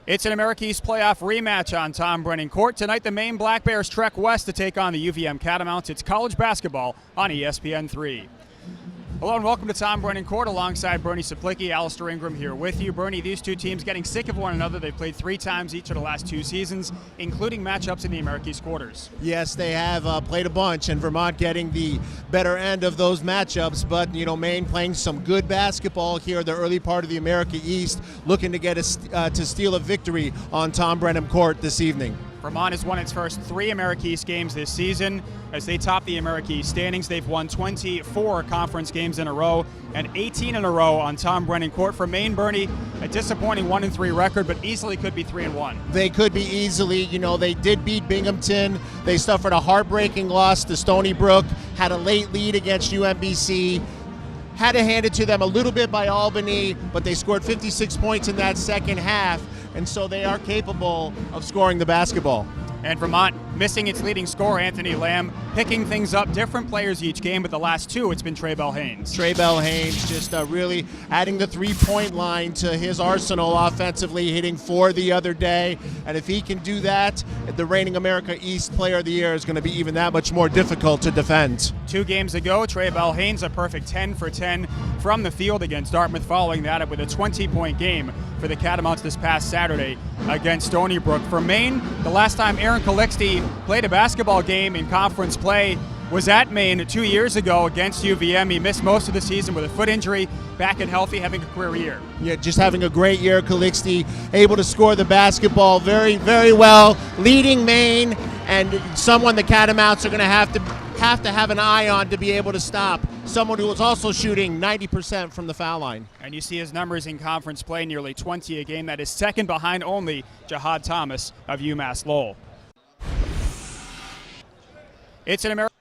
It's an America East playoff rematch on Tom Brennan Court. Tonight, the Maine Black Bears trek west to take on the UVM Catamounts. It's college basketball on ESPN3. Hello and welcome to Tom Brennan Court alongside Bernie Saplicki, Alistair Ingram here with you. Bernie, these two teams getting sick of one another. They've played 3 times each of the last 2 seasons, including matchups in the America East quarters. Yes, they have played a bunch, and Vermont getting the better end of those matchups. But, Maine playing some good basketball here in the early part of the America East, looking to get to steal a victory on Tom Brennan Court this evening. Vermont has won its first 3 America East games this season. As they top the America East standings, they've won 24 conference games in a row and 18 in a row on Tom Brennan Court. For Maine, Bernie, a disappointing 1-3 record, but easily could be 3-1. They could be easily. They did beat Binghamton. They suffered a heartbreaking loss to Stony Brook, had a late lead against UMBC. Had to hand it to them a little bit by Albany, but they scored 56 points in that second half, and so they are capable of scoring the basketball. And Vermont missing its leading scorer, Anthony Lamb, picking things up, different players each game, but the last 2, it's been Traybell Haynes. Traybell Haynes just really adding the three-point line to his arsenal offensively, hitting 4 the other day. And if he can do that, the reigning America East Player of the Year is going to be even that much more difficult to defend. 2 games ago, Traybell Haynes, a perfect 10 for 10 from the field against Dartmouth, following that up with a 20-point game for the Catamounts this past Saturday against Stony Brook. For Maine, the last time Aaron Calixte played a basketball game in conference play was at Maine 2 years ago against UVM. He missed most of the season with a foot injury, back and healthy, having a career year. Yeah, just having a great year. Calixte able to score the basketball very, very well, leading Maine, and someone the Catamounts are going to have an eye on to be able to stop. Someone who was also shooting 90% from the foul line. And you see his numbers in conference play, nearly 20 a game. That is second behind only Jahad Thomas of UMass Lowell. It's an American.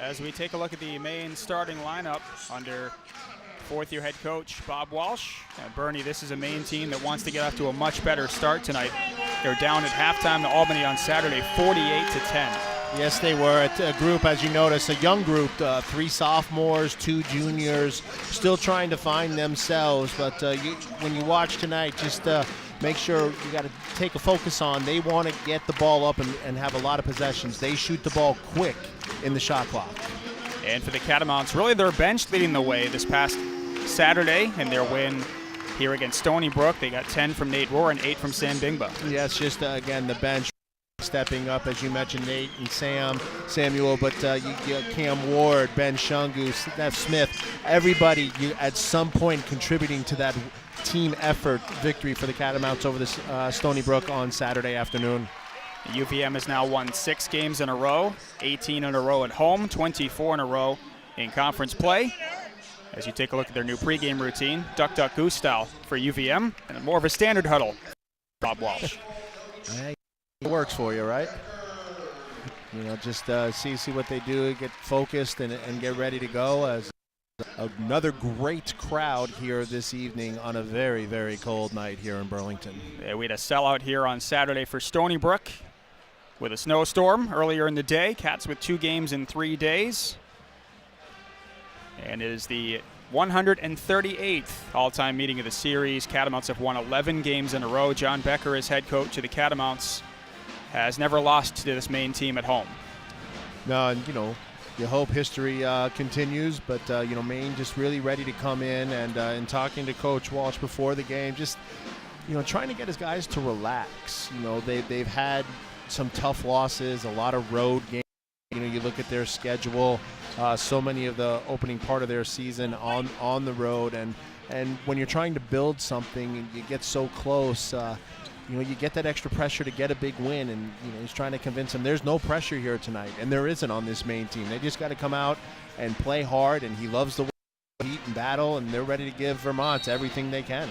As we take a look at the Maine starting lineup under 4th-year head coach Bob Walsh. And Bernie, this is a Maine team that wants to get off to a much better start tonight. They're down at halftime to Albany on Saturday, 48-10. Yes, they were. A group, as you notice, a young group, 3 sophomores, 2 juniors, still trying to find themselves. But when you watch tonight, just make sure you got to take a focus on they want to get the ball up and have a lot of possessions. They shoot the ball quick in the shot clock. And for the Catamounts, really their bench leading the way this past Saturday in their win here against Stony Brook. They got 10 from Nate Rohr and 8 from Sam Bingba. Yes, just again the bench stepping up, as you mentioned, Nate and Samuel, but you get Cam Ward, Ben Shungu, Steph Smith, everybody at some point contributing to that team effort victory for the Catamounts over this Stony Brook on Saturday afternoon. UVM has now won 6 games in a row, 18 in a row at home, 24 in a row in conference play. As you take a look at their new pregame routine, duck, duck, goose style for UVM, and more of a standard huddle for Bob Walsh. It works for you, right? Just see what they do, get focused and get ready to go. As another great crowd here this evening on a very, very cold night here in Burlington. Yeah, we had a sellout here on Saturday for Stony Brook with a snowstorm earlier in the day. Cats with 2 games in 3 days. And it is the 138th all-time meeting of the series. Catamounts have won 11 games in a row. John Becker is head coach of the Catamounts. Has never lost to this Maine team at home. No, and you hope history continues, but Maine just really ready to come in, and talking to Coach Walsh before the game, just trying to get his guys to relax. They've had some tough losses, a lot of road games. You look at their schedule, so many of the opening part of their season on the road, and when you're trying to build something and you get so close, you get that extra pressure to get a big win, and he's trying to convince them there's no pressure here tonight, and there isn't on this Maine team. They just got to come out and play hard, and he loves the heat and battle, and they're ready to give Vermont everything they can.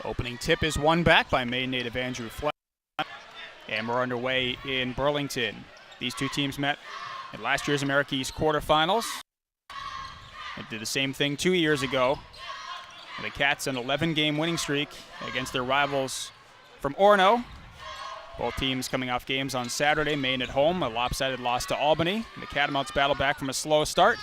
Opening tip is won back by Maine native Andrew Fleck. And we're underway in Burlington. These two teams met in last year's America East quarterfinals. They did the same thing 2 years ago. The Cats an 11-game winning streak against their rivals from Orono. Both teams coming off games on Saturday. Maine at home, a lopsided loss to Albany. And the Catamounts battle back from a slow start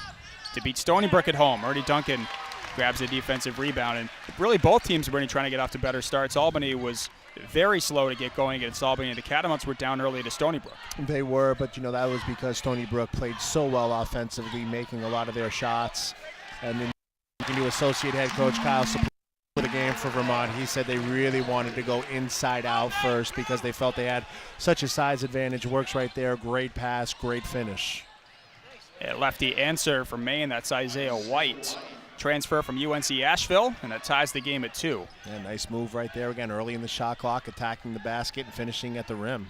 to beat Stony Brook at home. Ernie Duncan grabs a defensive rebound. And really both teams were trying to get off to better starts. Albany was very slow to get going against Albany. The Catamounts were down early to Stony Brook. They were, but that was because Stony Brook played so well offensively, making a lot of their shots. And then new associate head coach Kyle for the game for Vermont, he said they really wanted to go inside out first because they felt they had such a size advantage. Works right there, great pass, great finish. A lefty answer from Maine, that's Isaiah White. Transfer from UNC Asheville, and that ties the game at 2. Yeah, nice move right there again, early in the shot clock, attacking the basket and finishing at the rim.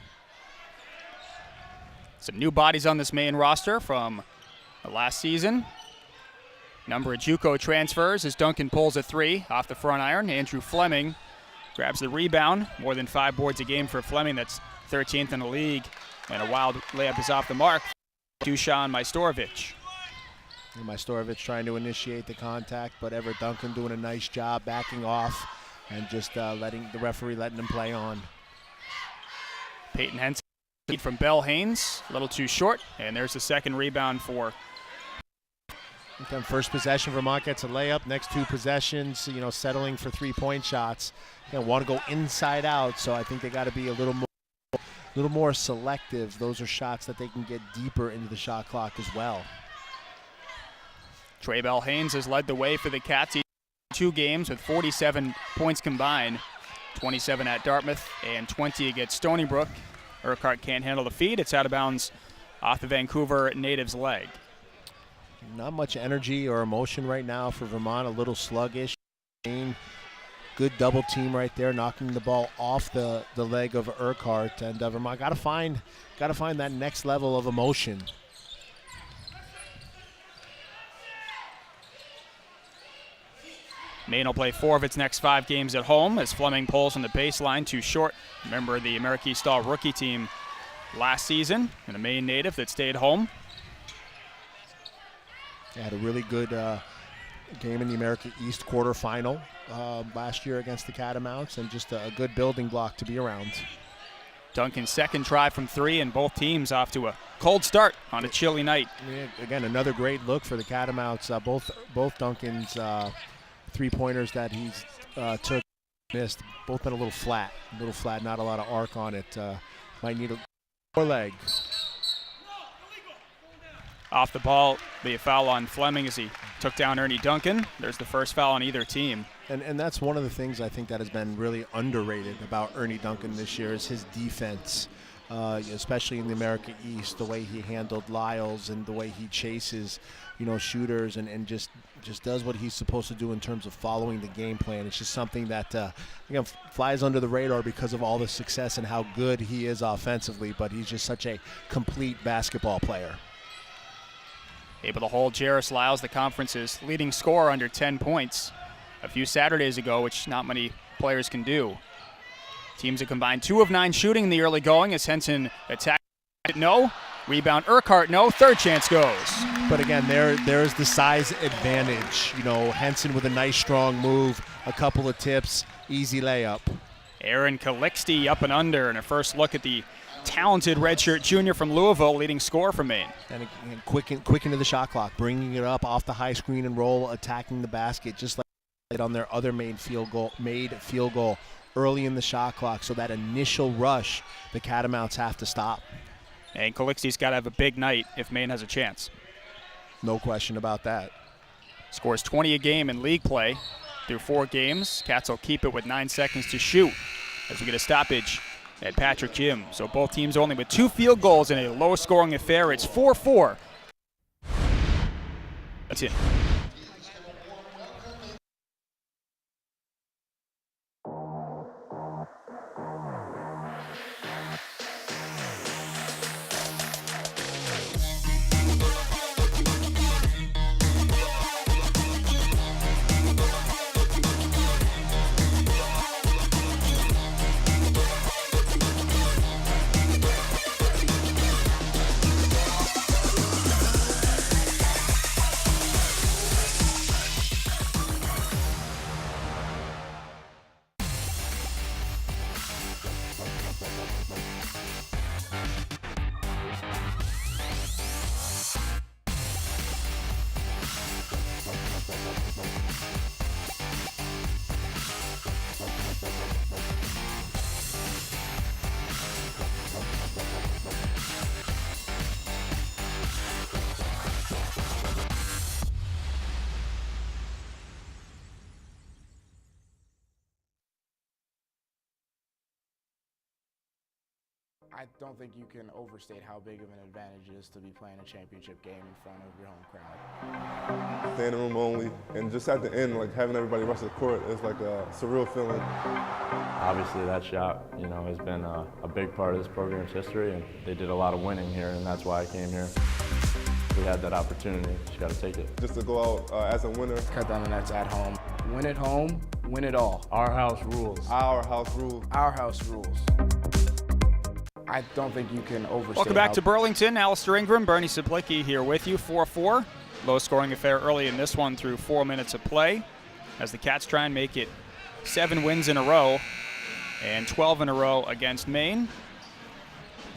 Some new bodies on this Maine roster from the last season. Number of JUCO transfers as Duncan pulls a 3 off the front iron. Andrew Fleming grabs the rebound. More than 5 boards a game for Fleming. That's 13th in the league. And a wild layup is off the mark. Dusan Majstorovic. Majstorovic trying to initiate the contact, but Everett Duncan doing a nice job backing off and just letting the referee letting him play on. Peyton Henson from Bell Haynes, a little too short. And there's the second rebound for Then first possession, Vermont gets a layup. Next 2 possessions, settling for 3-point shots. They want to go inside out, so I think they got to be a little more selective. Those are shots that they can get deeper into the shot clock as well. Trey Bell Haynes has led the way for the Cats. 2 games with 47 points combined, 27 at Dartmouth and 20 against Stony Brook. Urquhart can't handle the feed. It's out of bounds off the Vancouver native's leg. Not much energy or emotion right now for Vermont, a little sluggish. Good double team right there, knocking the ball off the leg of Urquhart. And Vermont got to find that next level of emotion. Maine will play 4 of its next 5 games at home as Fleming pulls on the baseline, too short. Remember the America East All rookie team last season, and a Maine native that stayed home. They had a really good game in the America East quarterfinal last year against the Catamounts, and just a good building block to be around. Duncan's second try from 3, and both teams off to a cold start on a chilly night. Yeah, again, another great look for the Catamounts. Both Duncan's 3-pointers that he's took missed. Both been a little flat, not a lot of arc on it. Might need a more leg. Off the ball, the foul on Fleming as he took down Ernie Duncan. There's the first foul on either team. And that's one of the things I think that has been really underrated about Ernie Duncan this year is his defense, especially in the America East, the way he handled Lyles and the way he chases, shooters and just does what he's supposed to do in terms of following the game plan. It's just something that flies under the radar because of all the success and how good he is offensively, but he's just such a complete basketball player. Able to hold Jairus Lyles, the conference's leading scorer, under 10 points a few Saturdays ago, which not many players can do. Teams have combined 2 of 9 shooting in the early going as Henson attacked it, no. Rebound Urquhart, no. Third chance goes. But again, there's the size advantage. Henson with a nice strong move, a couple of tips, easy layup. Aaron Calixte up and under, and a first look at the talented redshirt junior from Louisville, leading scorer for Maine. And quick into the shot clock, bringing it up off the high screen and roll, attacking the basket, just like on their other made field goal early in the shot clock. So that initial rush, the Catamounts have to stop. And Calixte's got to have a big night if Maine has a chance. No question about that. Scores 20 a game in league play through 4 games. Cats will keep it with 9 seconds to shoot as we get a stoppage at Patrick Gym. So both teams only with 2 field goals in a low-scoring affair. It's 4-4. That's it. I don't think you can overstate how big of an advantage it is to be playing a championship game in front of your home crowd. Standing room only, and just at the end, like having everybody rush the court, it's like a surreal feeling. Obviously that shot, has been a big part of this program's history, and they did a lot of winning here, and that's why I came here. We had that opportunity, just got to take it. Just to go out as a winner. Cut down the nets at home. Win at home, win it all. Our house rules. Our house rules. Our house rules. I don't think you can overstate. Welcome back to Burlington. Alistair Ingram, Bernie Saplicki here with you. 4-4. Low-scoring affair early in this one through 4 minutes of play as the Cats try and make it 7 wins in a row and 12 in a row against Maine.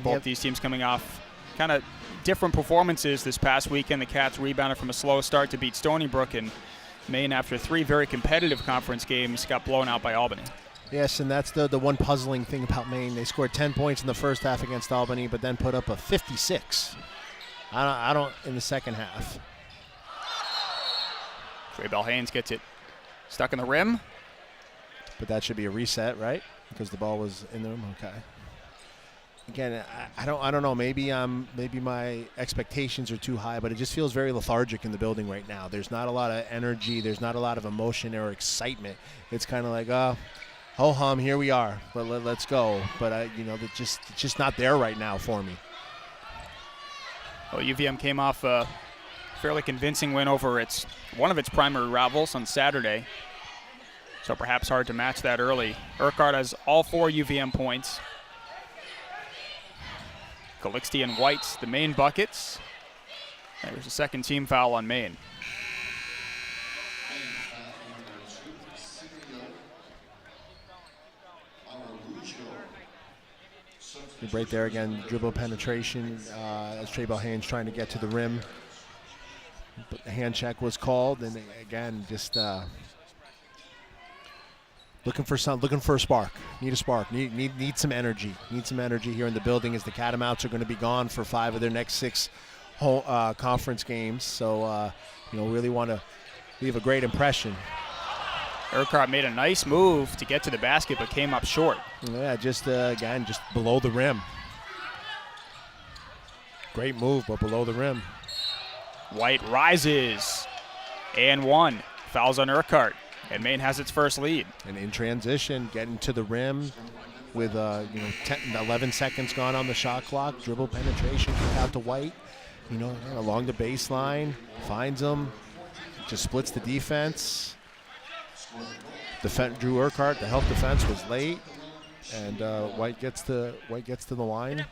Both these teams coming off kind of different performances this past weekend. The Cats rebounded from a slow start to beat Stony Brook, and Maine, after 3 very competitive conference games, got blown out by Albany. Yes, and that's the one puzzling thing about Maine. They scored 10 points in the first half against Albany, but then put up a 56. I don't in the second half. Trey Bell-Haynes gets it stuck in the rim. But that should be a reset, right? Because the ball was in the rim. Okay. Again, I don't know. Maybe my expectations are too high, but it just feels very lethargic in the building right now. There's not a lot of energy. There's not a lot of emotion or excitement. It's kind of like, ho hum, here we are, but let's go. But it's just not there right now for me. Well, UVM came off a fairly convincing win over one of its primary rivals on Saturday, so perhaps hard to match that early. Urquhart has all 4 UVM points. Calixte and White, the Maine buckets. There's a second team foul on Maine. Right there again, dribble penetration as Trey Bell-Haynes trying to get to the rim. But the hand check was called, and again, just looking for a spark. Need a spark. Need some energy. Need some energy here in the building as the Catamounts are going to be gone for 5 of their next 6 conference games. So really want to leave a great impression. Urquhart made a nice move to get to the basket, but came up short. Yeah, just below the rim. Great move, but below the rim. White rises and 1. Fouls on Urquhart, and Maine has its first lead. And in transition, getting to the rim with 11 seconds gone on the shot clock. Dribble penetration, kick out to White. Along the baseline, finds him, just splits the defense. Drew Urquhart, the help defense was late, and White gets to the line.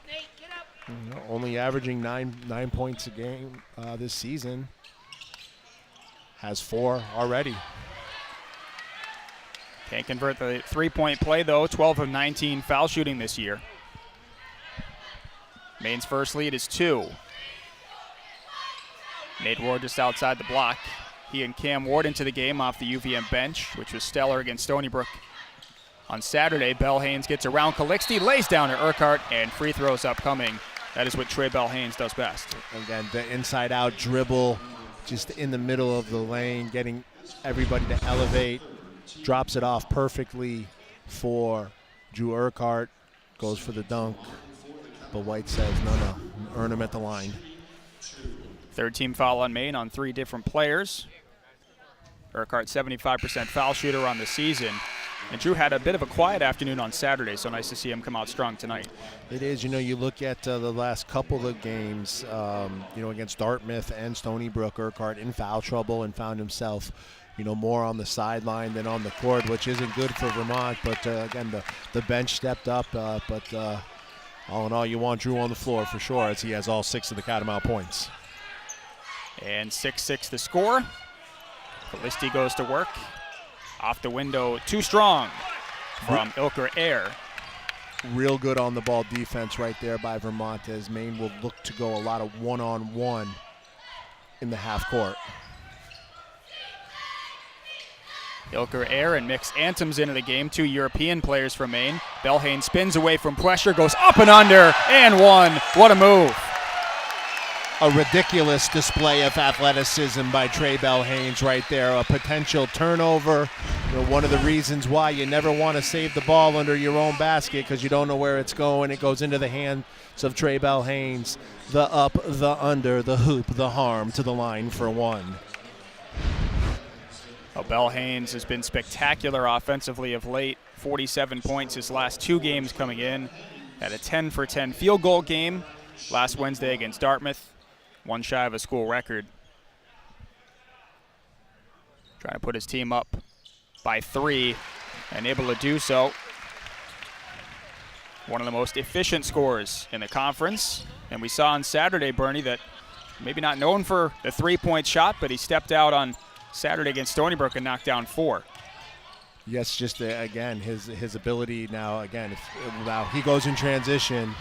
Only averaging nine points a game this season. Has 4 already. Can't convert the 3-point play though. 12 of 19 foul shooting this year. Maine's first lead is 2. Nate Ward just outside the block. He and Cam Ward into the game off the UVM bench, which was stellar against Stony Brook on Saturday. Bell-Haynes gets around Calixte, lays down to Urquhart, and free throws upcoming. That is what Trey Bell-Haynes does best. Again, the inside-out dribble, just in the middle of the lane, getting everybody to elevate, drops it off perfectly for Drew Urquhart, goes for the dunk, but White says, no, earn him at the line. Third team foul on Maine on 3 different players. Urquhart, 75% foul shooter on the season. And Drew had a bit of a quiet afternoon on Saturday, so nice to see him come out strong tonight. It is. You look at the last couple of games, against Dartmouth and Stony Brook, Urquhart in foul trouble and found himself, more on the sideline than on the court, which isn't good for Vermont. But, again, the bench stepped up. But all in all, you want Drew on the floor for sure, as he has all 6 of the Catamount points. And 6-6 the score. Calixte goes to work. Off the window, too strong from Urquhart. Real good on the ball defense right there by Vermont, as Maine will look to go a lot of one-on-one in the half court. Urquhart and Mix Anthems into the game, 2 European players from Maine. Bell-Haynes spins away from pressure, goes up and under, and 1. What a move. a ridiculous display of athleticism by Trey Bell-Haynes right there. A potential turnover. One of the reasons why you never want to save the ball under your own basket because you don't know where it's going. It goes into the hands of Trey Bell-Haynes. The up, the under, the hoop, the harm to the line for one. Well, Bell-Haynes has been spectacular offensively of late. 47 points his last 2 games coming in. Had a 10-for-10 field goal game last Wednesday against Dartmouth. One shy of a school record. Trying to put his team up by 3 and able to do so. One of the most efficient scorers in the conference. And we saw on Saturday, Bernie, that maybe not known for the 3-point shot, but he stepped out on Saturday against Stony Brook and knocked down 4. Yes, just again, his ability now, again, now he goes in transition,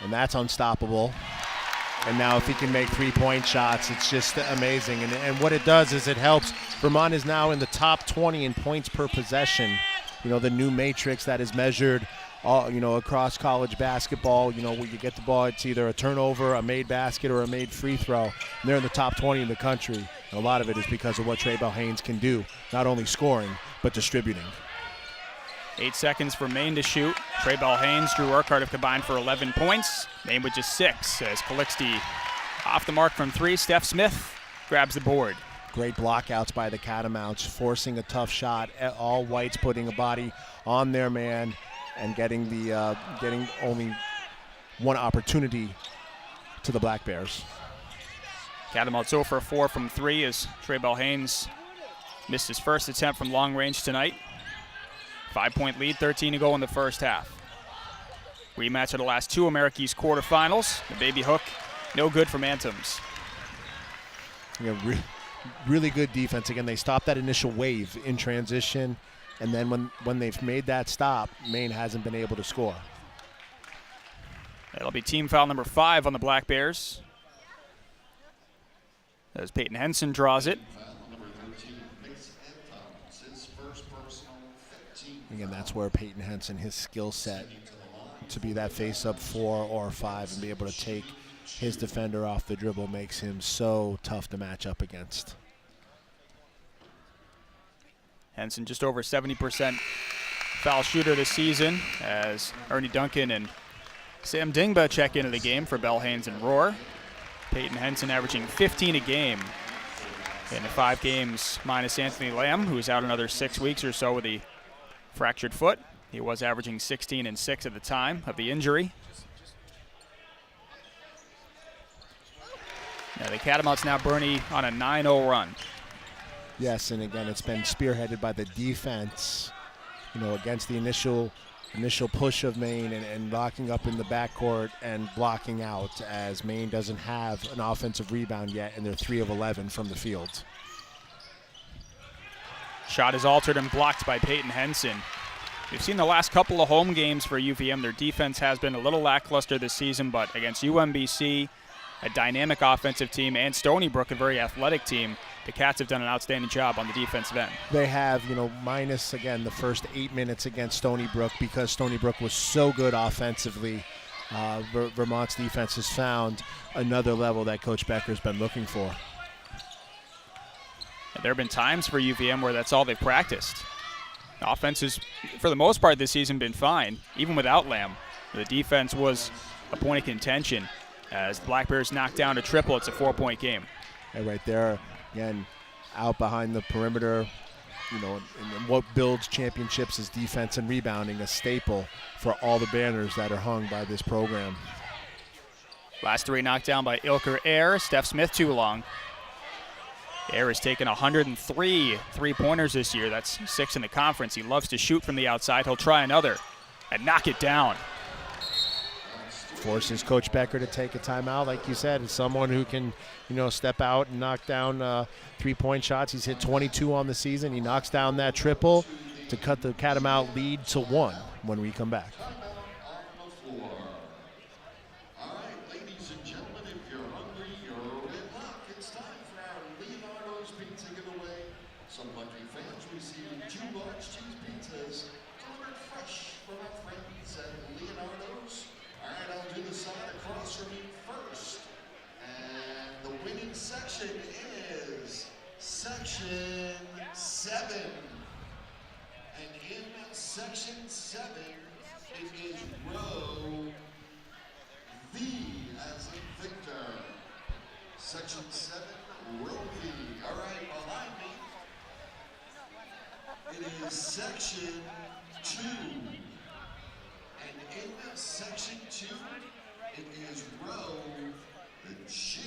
and that's unstoppable. And now if he can make 3-point shots, it's just amazing. And what it does is it helps. Vermont is now in the top 20 in points per possession. The new matrix that is measured across college basketball. When you get the ball, it's either a turnover, a made basket, or a made free throw. And they're in the top 20 in the country. And a lot of it is because of what Trey Bell-Haynes can do, not only scoring, but distributing. 8 seconds for Maine to shoot. Trey Bell-Haynes, Drew Urquhart have combined for 11 points. Maine with just 6 as Calixte off the mark from 3. Steph Smith grabs the board. Great blockouts by the Catamounts, forcing a tough shot. All whites putting a body on their man and getting only one opportunity to the Black Bears. Catamounts 0 for 4 from 3 as Trey Bell-Haynes missed his first attempt from long range tonight. 5-point lead, 13 to go in the first half. Rematch of the last 2 Americas quarterfinals. The baby hook, no good from Anthems. Really good defense. Again, they stopped that initial wave in transition, and then when they've made that stop, Maine hasn't been able to score. That'll be team foul number 5 on the Black Bears. As Peyton Henson draws it. Again, that's where Peyton Henson, his skill set to be that face-up 4 or 5 and be able to take his defender off the dribble makes him so tough to match up against. Henson just over 70% foul shooter this season as Ernie Duncan and Sam Dingba check into the game for Bell-Haynes and Roar. Peyton Henson averaging 15 a game in the 5 games minus Anthony Lamb, who's out another 6 weeks or so with a fractured foot. He was averaging 16 and 6 at the time of the injury. Now the Catamounts now, Bernie, on a 9-0 run. Yes, and again, it's been spearheaded by the defense, against the initial push of Maine and locking up in the backcourt and blocking out as Maine doesn't have an offensive rebound yet, and they're 3 of 11 from the field. Shot is altered and blocked by Peyton Henson. We've seen the last couple of home games for UVM. Their defense has been a little lackluster this season, but against UMBC, a dynamic offensive team, and Stony Brook, a very athletic team, the Cats have done an outstanding job on the defensive end. They have, minus, again, the first 8 minutes against Stony Brook because Stony Brook was so good offensively. Vermont's defense has found another level that Coach Becker's been looking for. There have been times for UVM where that's all they've practiced. The offense has, for the most part this season, been fine, even without Lamb. The defense was a point of contention. As the Black Bears knock down a triple, it's a 4-point game. And right there, again, out behind the perimeter, and what builds championships is defense and rebounding, a staple for all the banners that are hung by this program. Last 3 knocked down by Ilker Air. Steph Smith too long. Air has taken 103 three-pointers this year. That's 6 in the conference. He loves to shoot from the outside. He'll try another and knock it down. Forces Coach Becker to take a timeout, like you said, as someone who can, step out and knock down 3-point shots. He's hit 22 on the season. He knocks down that triple to cut the Catamount lead to 1 when we come back. the winning section is Section 7. And in Section 7, it is row V as in Victor. Section 7, row V. All right, behind me, it is Section 2. And in Section 2, it is row G.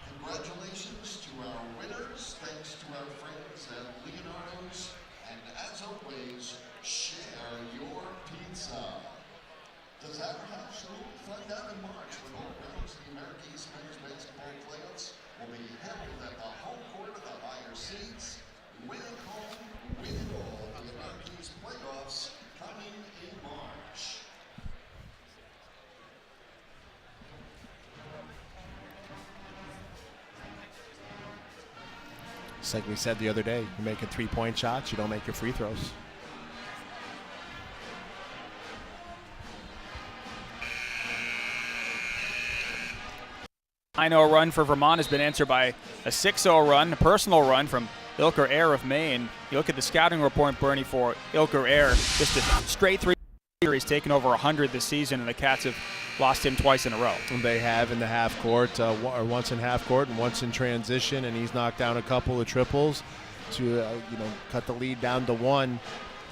Congratulations to our winners. Thanks to our friends at Leonardo's. And as always, share your pizza. Does our house rule? Find out in March when all rounds of the American East Men's Basketball Playoffs will be held at the home court of the higher seeds. Win at home, win it all. The American East Playoffs coming in March. It's like we said the other day, you're making 3-point shots, you don't make your free throws. A 9-0 run for Vermont has been answered by a 6-0 run, a personal run from Urquhart of Maine. You look at the scouting report, Bernie, for Urquhart, just a straight 3 He's taken over 100 this season, and the Cats have lost him twice in a row. They have in the half court, or once in half court and once in transition, and he's knocked down a couple of triples to cut the lead down to 1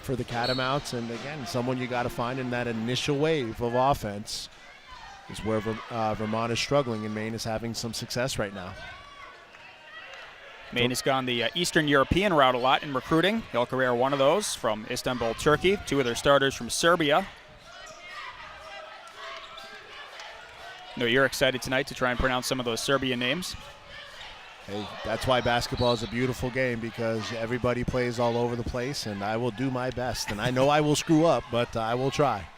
for the Catamounts. And again, someone you got to find in that initial wave of offense is where Vermont is struggling, and Maine is having some success right now. Maine has gone the Eastern European route a lot in recruiting. Urquhart, one of those, from Istanbul, Turkey. 2 of their starters from Serbia. No, you're excited tonight to try and pronounce some of those Serbian names. Hey, that's why basketball is a beautiful game, because everybody plays all over the place, and I will do my best. And I know I will screw up, but I will try.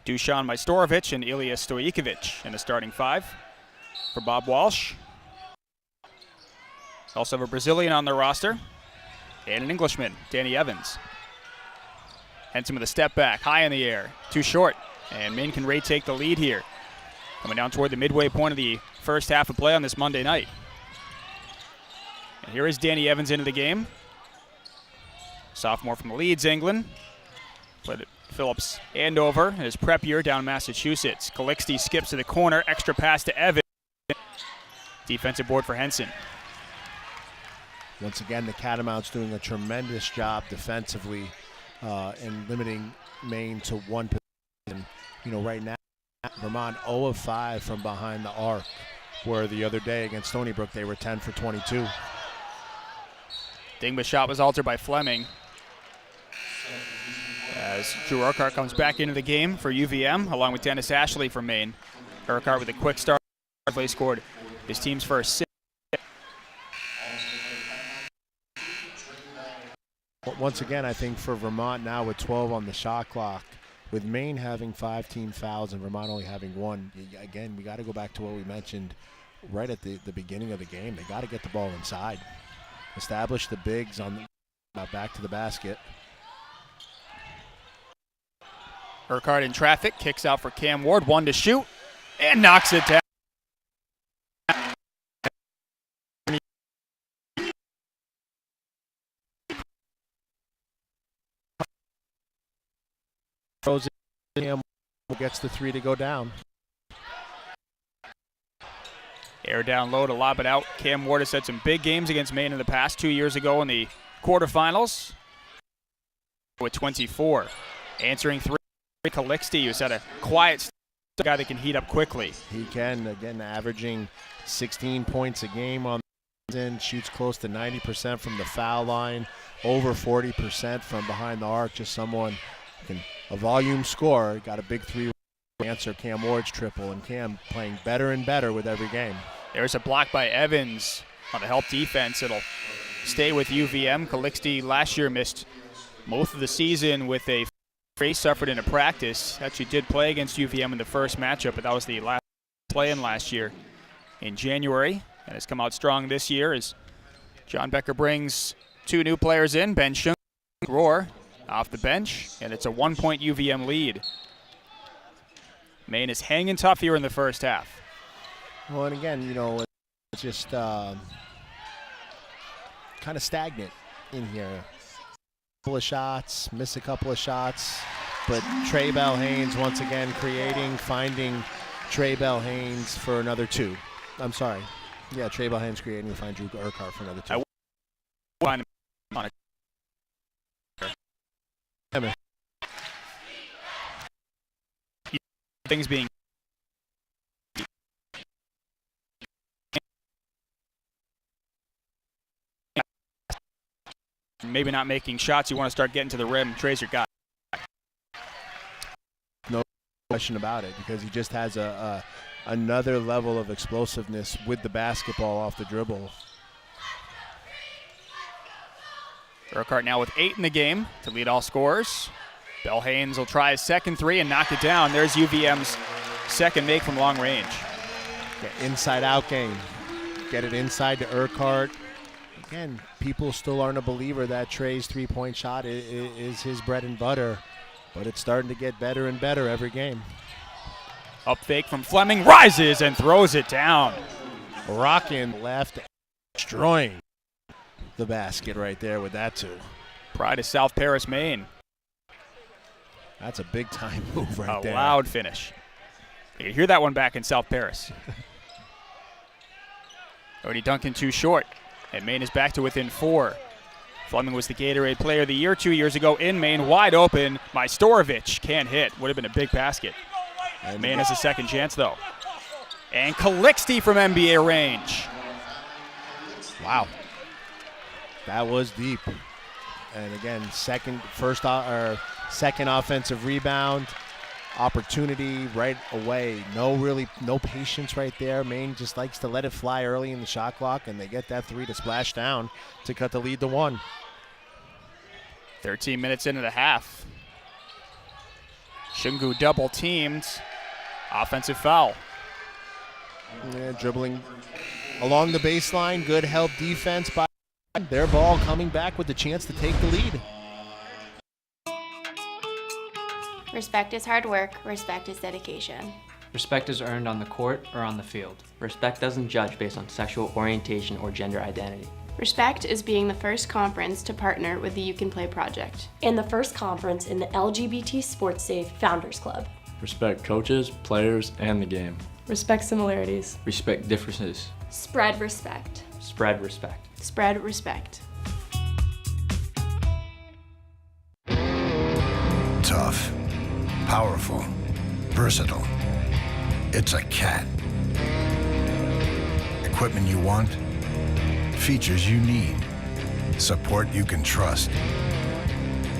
Dusan Majstorovic and Ilya Stojkovic in the starting 5 for Bob Walsh. Also have a Brazilian on their roster and an Englishman, Danny Evans. Henson with a step back, high in the air, too short. And Maine can retake the lead here. Coming down toward the midway point of the first half of play on this Monday night. And here is Danny Evans into the game. Sophomore from Leeds, England. Played at Phillips Andover in his prep year down in Massachusetts. Calixte skips to the corner, extra pass to Evans. Defensive board for Henson. Once again, the Catamounts doing a tremendous job defensively in limiting Maine to 1 position. Right now, Vermont 0 of 5 from behind the arc, where the other day against Stony Brook they were 10 for 22. Dingba's shot was altered by Fleming. As Drew Urquhart comes back into the game for UVM, along with Dennis Ashley from Maine. Urquhart with a quick start. He scored his team's first 6. Once again, I think for Vermont now with 12 on the shot clock, with Maine having 5 team fouls and Vermont only having 1, again, we got to go back to what we mentioned right at the beginning of the game. They got to get the ball inside. Establish the bigs on the back to the basket. Urquhart in traffic, kicks out for Cam Ward, 1 to shoot, and knocks it down. Throws it in, gets the 3 to go down. Air down low to lob it out. Cam Ward has had some big games against Maine in the past. 2 years ago in the quarterfinals with 24. Answering 3, Calixte, who's had a quiet guy that can heat up quickly. He can, again, averaging 16 points a game on the season, shoots close to 90% from the foul line, over 40% from behind the arc. Just someone who can, a volume scorer, got a big 3 answer Cam Ward's triple, and Cam playing better and better with every game. There's a block by Evans on the help defense. It'll stay with UVM. Calixte last year missed most of the season with a face suffered in a practice. Actually did play against UVM in the first matchup, but that was the last play-in last year in January, and has come out strong this year as John Becker brings 2 new players in, Ben Shung, Roar off the bench, and it's a 1-point UVM lead. Maine is hanging tough here in the first half. Well, and again, it's just kind of stagnant in here. Couple of shots, miss a couple of shots, but Trey Bell-Haynes once again creating, finding Trey Bell-Haynes for another two. I'm sorry. Yeah, Trey Bell-Haynes creating to find Drew Urquhart for another two. Things being maybe not making shots, you want to start getting to the rim. Trey's your guy. No question about it, because he just has another level of explosiveness with the basketball off the dribble. Urquhart now with 8 in the game to lead all scorers. Bell-Haynes will try his second three and knock it down. There's UVM's second make from long range. Inside-out game. Get it inside to Urquhart. Again, people still aren't a believer that Trey's three-point shot is his bread and butter, but it's starting to get better and better every game. Up fake from Fleming, rises and throws it down. Rockin' left, destroying the basket right there with that two. Pride of South Paris, Maine. That's a big-time move right there. A loud finish. You can hear that one back in South Paris. Already Duncan too short, and Maine is back to within 4. Fleming was the Gatorade Player of the Year 2 years ago in Maine. Wide open. Majstorovic can't hit. Would have been a big basket. And Maine has a second chance, though. And Calixte from NBA range. Wow. That was deep. And again, second offensive rebound. Opportunity right away. No patience right there. Maine just likes to let it fly early in the shot clock, and they get that three to splash down to cut the lead to 1. 13 minutes into the half. Shungu double teamed. Offensive foul. Yeah, dribbling along the baseline. Good help defense by their ball, coming back with the chance to take the lead. Respect is hard work. Respect is dedication. Respect is earned on the court or on the field. Respect doesn't judge based on sexual orientation or gender identity. Respect is being the first conference to partner with the You Can Play project. And the first conference in the LGBT Sports Safe Founders Club. Respect coaches, players, and the game. Respect similarities. Respect differences. Spread respect. Spread respect. Spread respect. Tough, powerful, versatile. It's a cat. Equipment you want, features you need, support you can trust.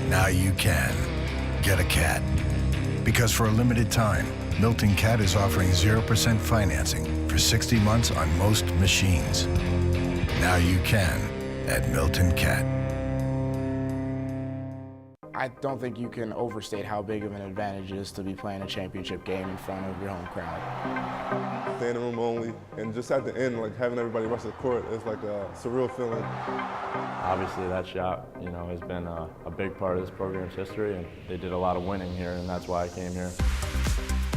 Now you can get a cat. Because for a limited time, Milton Cat is offering 0% financing for 60 months on most machines. Now you can at Milton Cat. I don't think you can overstate how big of an advantage it is to be playing a championship game in front of your home crowd. Standing room only, and just at the end, like having everybody rush the court, it's like a surreal feeling. Obviously that shot, has been a big part of this program's history, and they did a lot of winning here, and that's why I came here.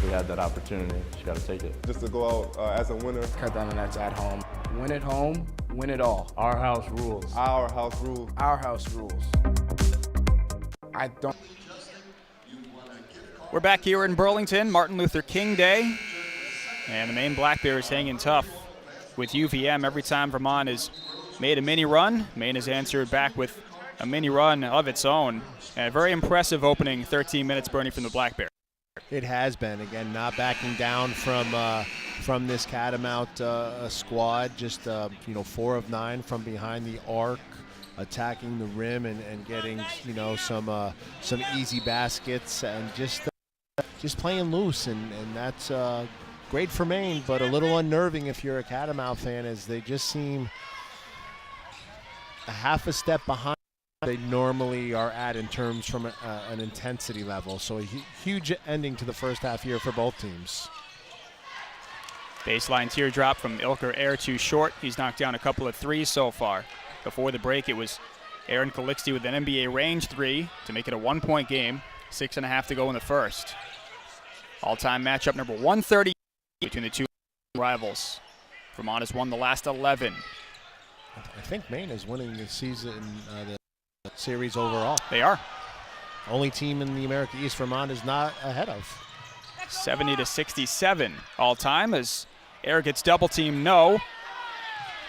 We had that opportunity, just got to take it. Just to go out as a winner. Cut down the nets at home. Win at home, win it all. Our house rules. Our house rules. Our house rules. I don't. We're back here in Burlington, Martin Luther King Day, and the Maine Black Bears hanging tough with UVM. Every time Vermont has made a mini run, Maine has answered back with a mini run of its own. And a very impressive opening 13 minutes, Bernie, from the Black Bears. It has been, again, not backing down from this Catamount squad. Just 4 of 9 from behind the arc, attacking the rim and getting some easy baskets, and just playing loose, and that's great for Maine, but a little unnerving if you're a Catamount fan, as they just seem a half a step behind they normally are at in terms from an intensity level. So a huge ending to the first half here for both teams. Baseline teardrop from Urquhart, air too short. He's knocked down a couple of threes so far. Before the break, it was Aaron Calixte with an NBA range 3 to make it a 1-point game. 6.5 to go in the first. All-time matchup number 130 between the two rivals. Vermont has won the last 11. I think Maine is winning the season, the series overall. They are. Only team in the America East Vermont is not ahead of. 70-67 all-time as Air gets double team, no.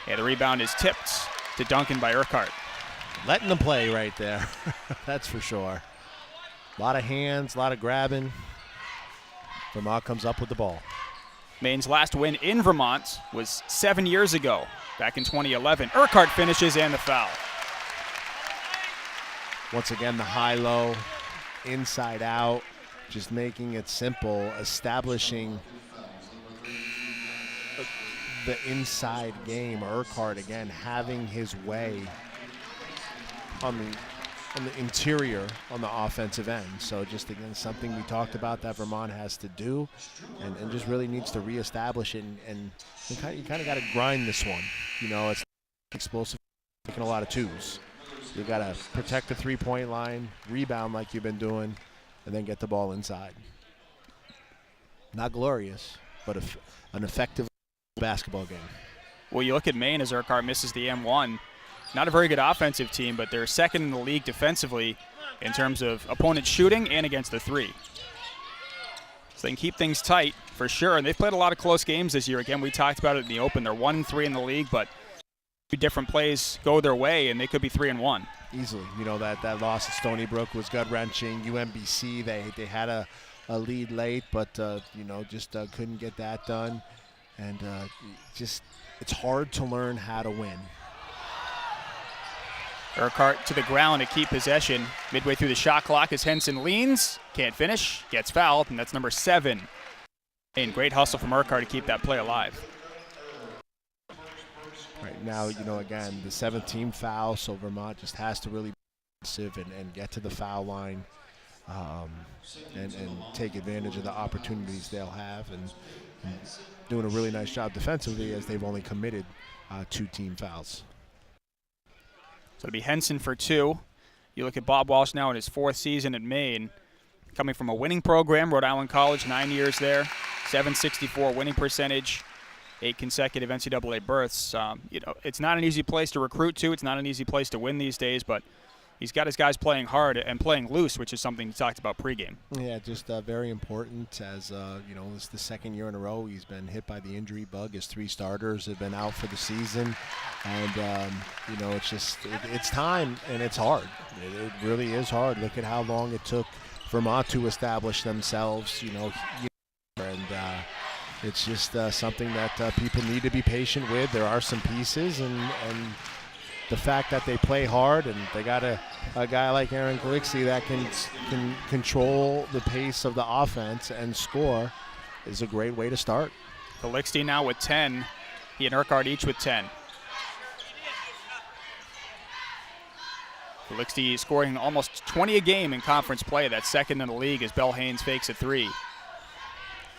And the rebound is tipped to Duncan by Urquhart. Letting them play right there. That's for sure. A lot of hands, a lot of grabbing. Vermont comes up with the ball. Maine's last win in Vermont was 7 years ago, back in 2011. Urquhart finishes and the foul. Once again, the high-low, inside out, just making it simple, establishing the inside game. Urquhart, again, having his way on the interior on the offensive end. So just, again, something we talked about that Vermont has to do and just really needs to reestablish it. And you kind of got to grind this one. You know, it's explosive, taking a lot of twos. You got to protect the three-point line, rebound like you've been doing, and then get the ball inside. Not glorious, but an effective basketball game. Well, you look at Maine as Urquhart misses the M1. Not a very good offensive team, but they're second in the league defensively in terms of opponent shooting and against the three. So they can keep things tight for sure, and they've played a lot of close games this year. Again, we talked about it in the open. They're 1-3 in the league, but different plays go their way, and they could be 3-1. Easily. You know, that loss at Stony Brook was gut-wrenching. UMBC, they had a lead late, but, you know, just couldn't get that done. And just it's hard to learn how to win. Urquhart to the ground to keep possession. Midway through the shot clock as Henson leans, can't finish, gets fouled, and that's number 7. And great hustle from Urquhart to keep that play alive. Right now, you know, again, the 7th team foul, so Vermont just has to really be aggressive and get to the foul line and take advantage of the opportunities they'll have and doing a really nice job defensively as they've only committed 2 team fouls. So it'll be Henson for 2. You look at Bob Walsh now in his 4th season at Maine, coming from a winning program, Rhode Island College, 9 years there, .764 winning percentage, 8 consecutive NCAA berths. You know, it's not an easy place to recruit to. It's not an easy place to win these days, but he's got his guys playing hard and playing loose, which is something he talked about pregame. Yeah, just very important as, you know, this is the 2nd year in a row he's been hit by the injury bug. His 3 starters have been out for the season. And, you know, it's just, it's time and it's hard. It really is hard. Look at how long it took Vermont to establish themselves, you know, and it's just something that people need to be patient with. There are some pieces and the fact that they play hard and they got a guy like Aaron Calixte that can control the pace of the offense and score is a great way to start. Calixte now with 10. He and Urquhart each with 10. Calixte scoring almost 20 a game in conference play. That's 2nd in the league as Bell Haynes fakes a 3.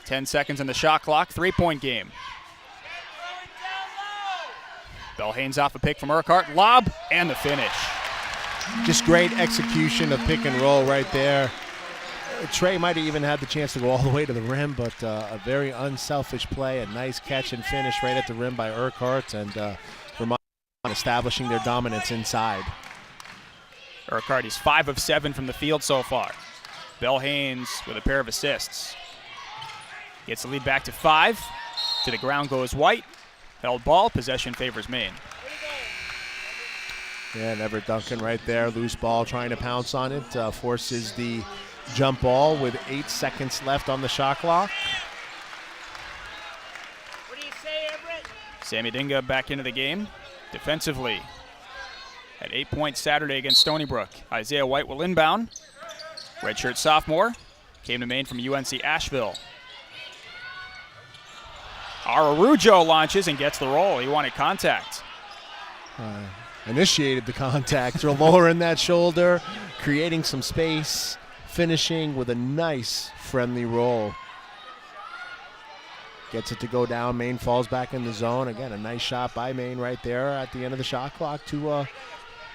10 seconds on the shot clock, 3-point game. Bell Haynes off a pick from Urquhart, lob, and the finish. Just great execution of pick and roll right there. Trey might have even had the chance to go all the way to the rim, but a very unselfish play, a nice catch and finish right at the rim by Urquhart, and Vermont establishing their dominance inside. Urquhart is 5 of 7 from the field so far. Bell Haynes with a pair of assists. Gets the lead back to 5. To the ground goes White. Held ball, possession favors Maine. Yeah, and Everett Duncan right there, loose ball, trying to pounce on it, forces the jump ball with 8 seconds left on the shot clock. What do you say, Everett? Sammy Dinga back into the game. Defensively, at 8 points Saturday against Stony Brook. Isaiah White will inbound. Redshirt sophomore, came to Maine from UNC Asheville. Ararujo launches and gets the roll. He wanted contact. Initiated the contact, lowering that shoulder, creating some space, finishing with a nice friendly roll. Gets it to go down. Maine falls back in the zone. Again, a nice shot by Maine right there at the end of the shot clock to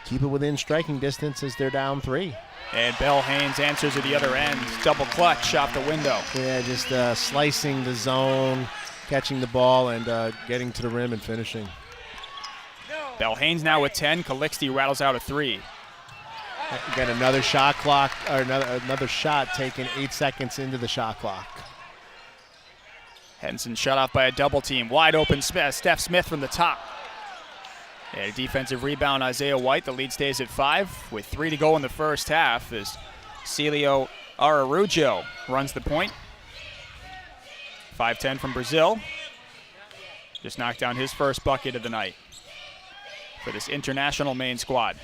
keep it within striking distance as they're down 3. And Bell Haynes answers at the other end. Double clutch off the window. Yeah, just slicing the zone, catching the ball, and getting to the rim and finishing. Bell Haynes now with 10. Calixte rattles out a 3. Again, another shot clock, or another shot taken 8 seconds into the shot clock. Henson shut off by a double team. Wide open Steph Smith from the top. And a defensive rebound, Isaiah White. The lead stays at 5 with 3 to go in the first half as Celio Araújo runs the point. 5'10" from Brazil. Just knocked down his first bucket of the night for this international Maine squad.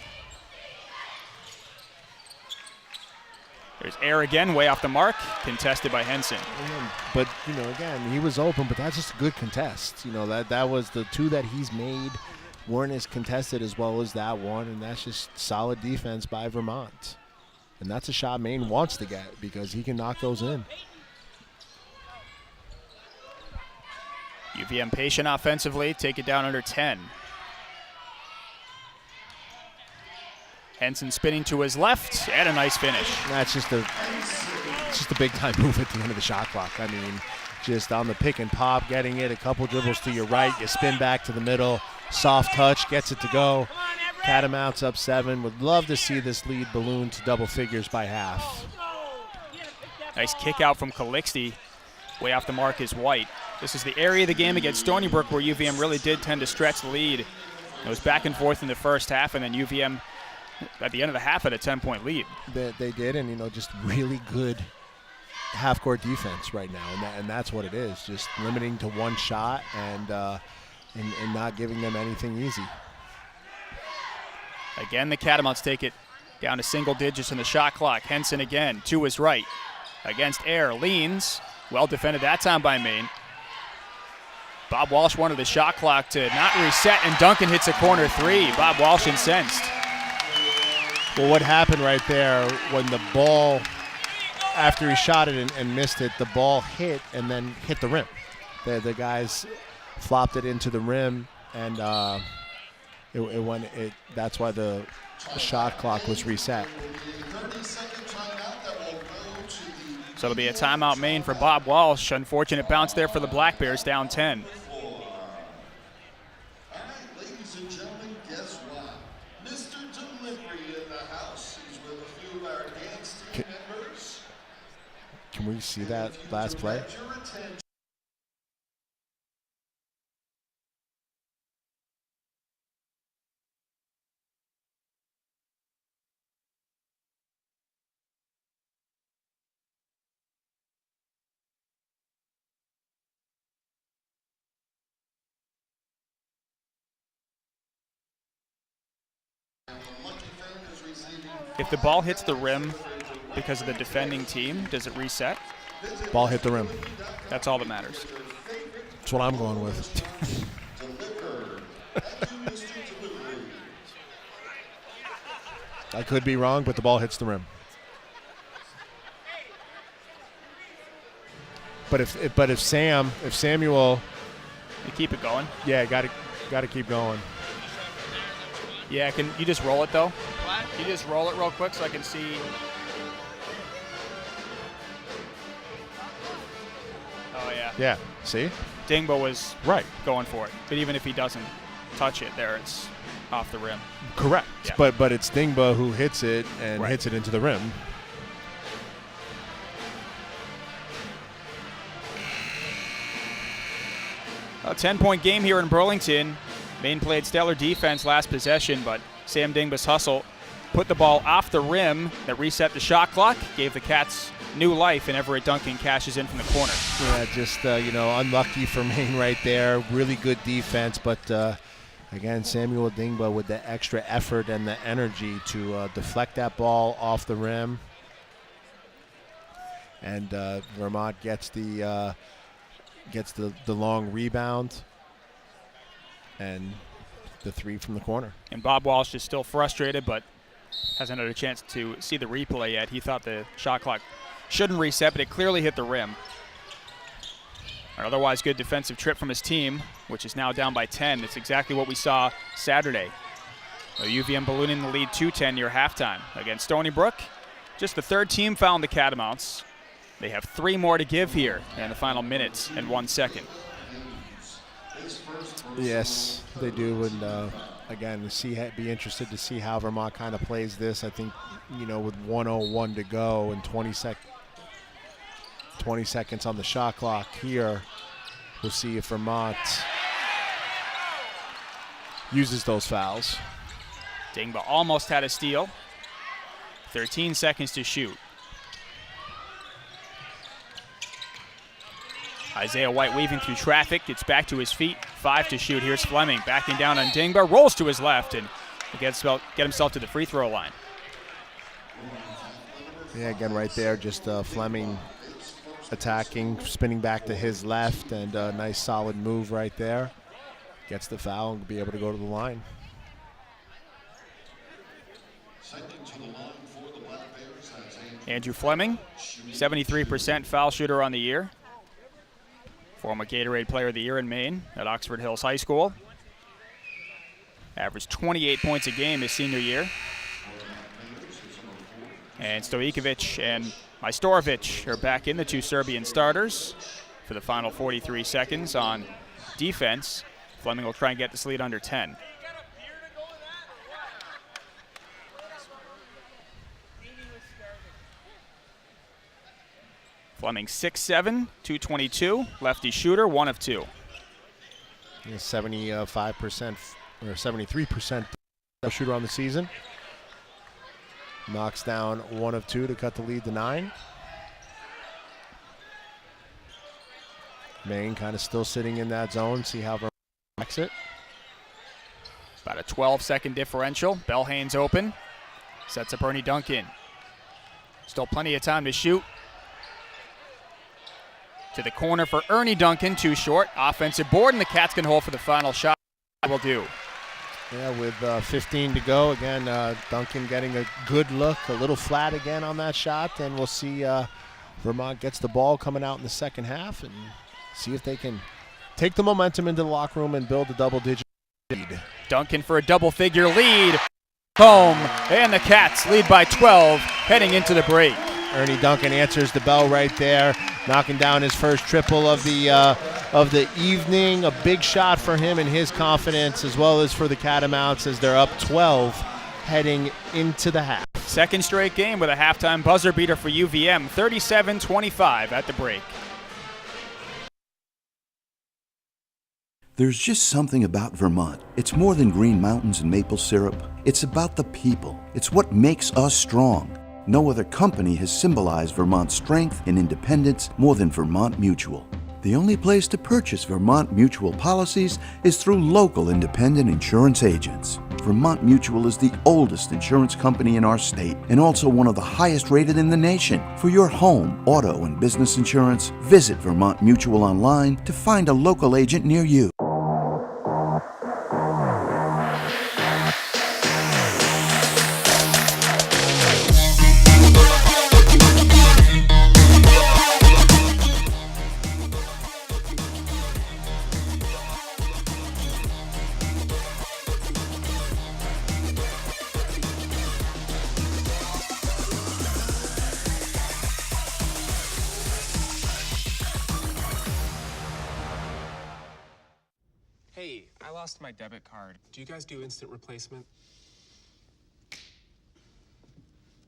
There's Air again, way off the mark, contested by Henson. But, again, he was open, but that's just a good contest. That was the 2 that he's made weren't as contested as well as that one, and that's just solid defense by Vermont. And that's a shot Maine wants to get because he can knock those in. UVM patient offensively, take it down under 10. Henson spinning to his left, and a nice finish. That's just a big time move at the end of the shot clock. I mean, just on the pick and pop, getting it, a couple dribbles to your right, you spin back to the middle, soft touch, gets it to go. Catamounts up 7. Would love to see this lead balloon to double figures by half. Nice kick out from Calixte. Way off the mark is White. This is the area of the game against Stony Brook where UVM really did tend to stretch the lead. It was back and forth in the first half, and then UVM at the end of the half had a 10-point lead. They did, and just really good half-court defense right now, and that's what it is. Just limiting to one shot and not giving them anything easy. Again, the Catamounts take it down to single digits in the shot clock. Henson again to his right against Air, leans. Well defended that time by Maine. Bob Walsh wanted the shot clock to not reset, and Duncan hits a corner 3. Bob Walsh incensed. Well, what happened right there when the ball, after he shot it and missed it, the ball hit and then hit the rim. The guys flopped it into the rim, and that's why the shot clock was reset. So it'll be a timeout Maine for Bob Walsh. Unfortunate bounce there for the Black Bears, down 10. Can we see that last play? If the ball hits the rim because of the defending team, does it reset? Ball hit the rim. That's all that matters. That's what I'm going with. I could be wrong, but the ball hits the rim. But if Samuel, you keep it going. Yeah, got to keep going. Yeah, can you just roll it though? What? Can you just roll it real quick so I can see? Oh yeah. Yeah. See? Dingbo was right going for it, but even if he doesn't touch it, there it's off the rim. Correct. Yeah. But it's Dingbo who hits it and hits it into the rim. A 10-point game here in Burlington. Maine played stellar defense last possession, but Sam Dingba's hustle put the ball off the rim that reset the shot clock, gave the Cats new life, and Everett Duncan cashes in from the corner. Yeah, just, unlucky for Maine right there. Really good defense, but again, Samuel Dingba with the extra effort and the energy to deflect that ball off the rim. And Vermont gets the long rebound and the 3 from the corner. And Bob Walsh is still frustrated, but hasn't had a chance to see the replay yet. He thought the shot clock shouldn't reset, but it clearly hit the rim. An otherwise good defensive trip from his team, which is now down by 10. It's exactly what we saw Saturday. UVM ballooning the lead 2-10 near halftime against Stony Brook. Just the third team found the Catamounts. They have 3 more to give here in the final minutes and 1 second. Yes, they do, and again, be interested to see how Vermont kind of plays this. I think, with 1:01 to go and 20 seconds on the shot clock here, we'll see if Vermont uses those fouls. Dingba almost had a steal. 13 seconds to shoot. Isaiah White weaving through traffic, gets back to his feet. 5 to shoot. Here's Fleming backing down on Dingba, rolls to his left, and get himself to the free throw line. Yeah, again, right there, just Fleming attacking, spinning back to his left, and a nice solid move right there. Gets the foul and be able to go to the line. Andrew Fleming, 73% foul shooter on the year. Former Gatorade Player of the Year in Maine at Oxford Hills High School. Averaged 28 points a game his senior year. And Stojkovic and Majstorovic are back in, the 2 Serbian starters, for the final 43 seconds on defense. Fleming will try and get this lead under 10. Fleming 6'7", 222, lefty shooter, 1 of 2. 75% or 73% shooter on the season. Knocks down 1 of 2 to cut the lead to 9. Maine kind of still sitting in that zone. See how Vermont backs it. About a 12-second differential. Belhane's open. Sets up Ernie Duncan. Still plenty of time to shoot. To the corner for Ernie Duncan, too short. Offensive board, and the Cats can hold for the final shot. Will do. Yeah, with 15 to go. Again, Duncan getting a good look, a little flat again on that shot, and we'll see Vermont gets the ball coming out in the second half and see if they can take the momentum into the locker room and build a double-digit lead. Duncan for a double-figure lead. Home, and the Cats lead by 12 heading into the break. Ernie Duncan answers the bell right there, knocking down his first triple of the evening. A big shot for him and his confidence, as well as for the Catamounts as they're up 12 heading into the half. Second straight game with a halftime buzzer beater for UVM, 37-25 at the break. There's just something about Vermont. It's more than green mountains and maple syrup. It's about the people. It's what makes us strong. No other company has symbolized Vermont's strength and independence more than Vermont Mutual. The only place to purchase Vermont Mutual policies is through local independent insurance agents. Vermont Mutual is the oldest insurance company in our state and also one of the highest rated in the nation. For your home, auto, and business insurance, visit Vermont Mutual online to find a local agent near you. Hey, I lost my debit card. Do you guys do instant replacement?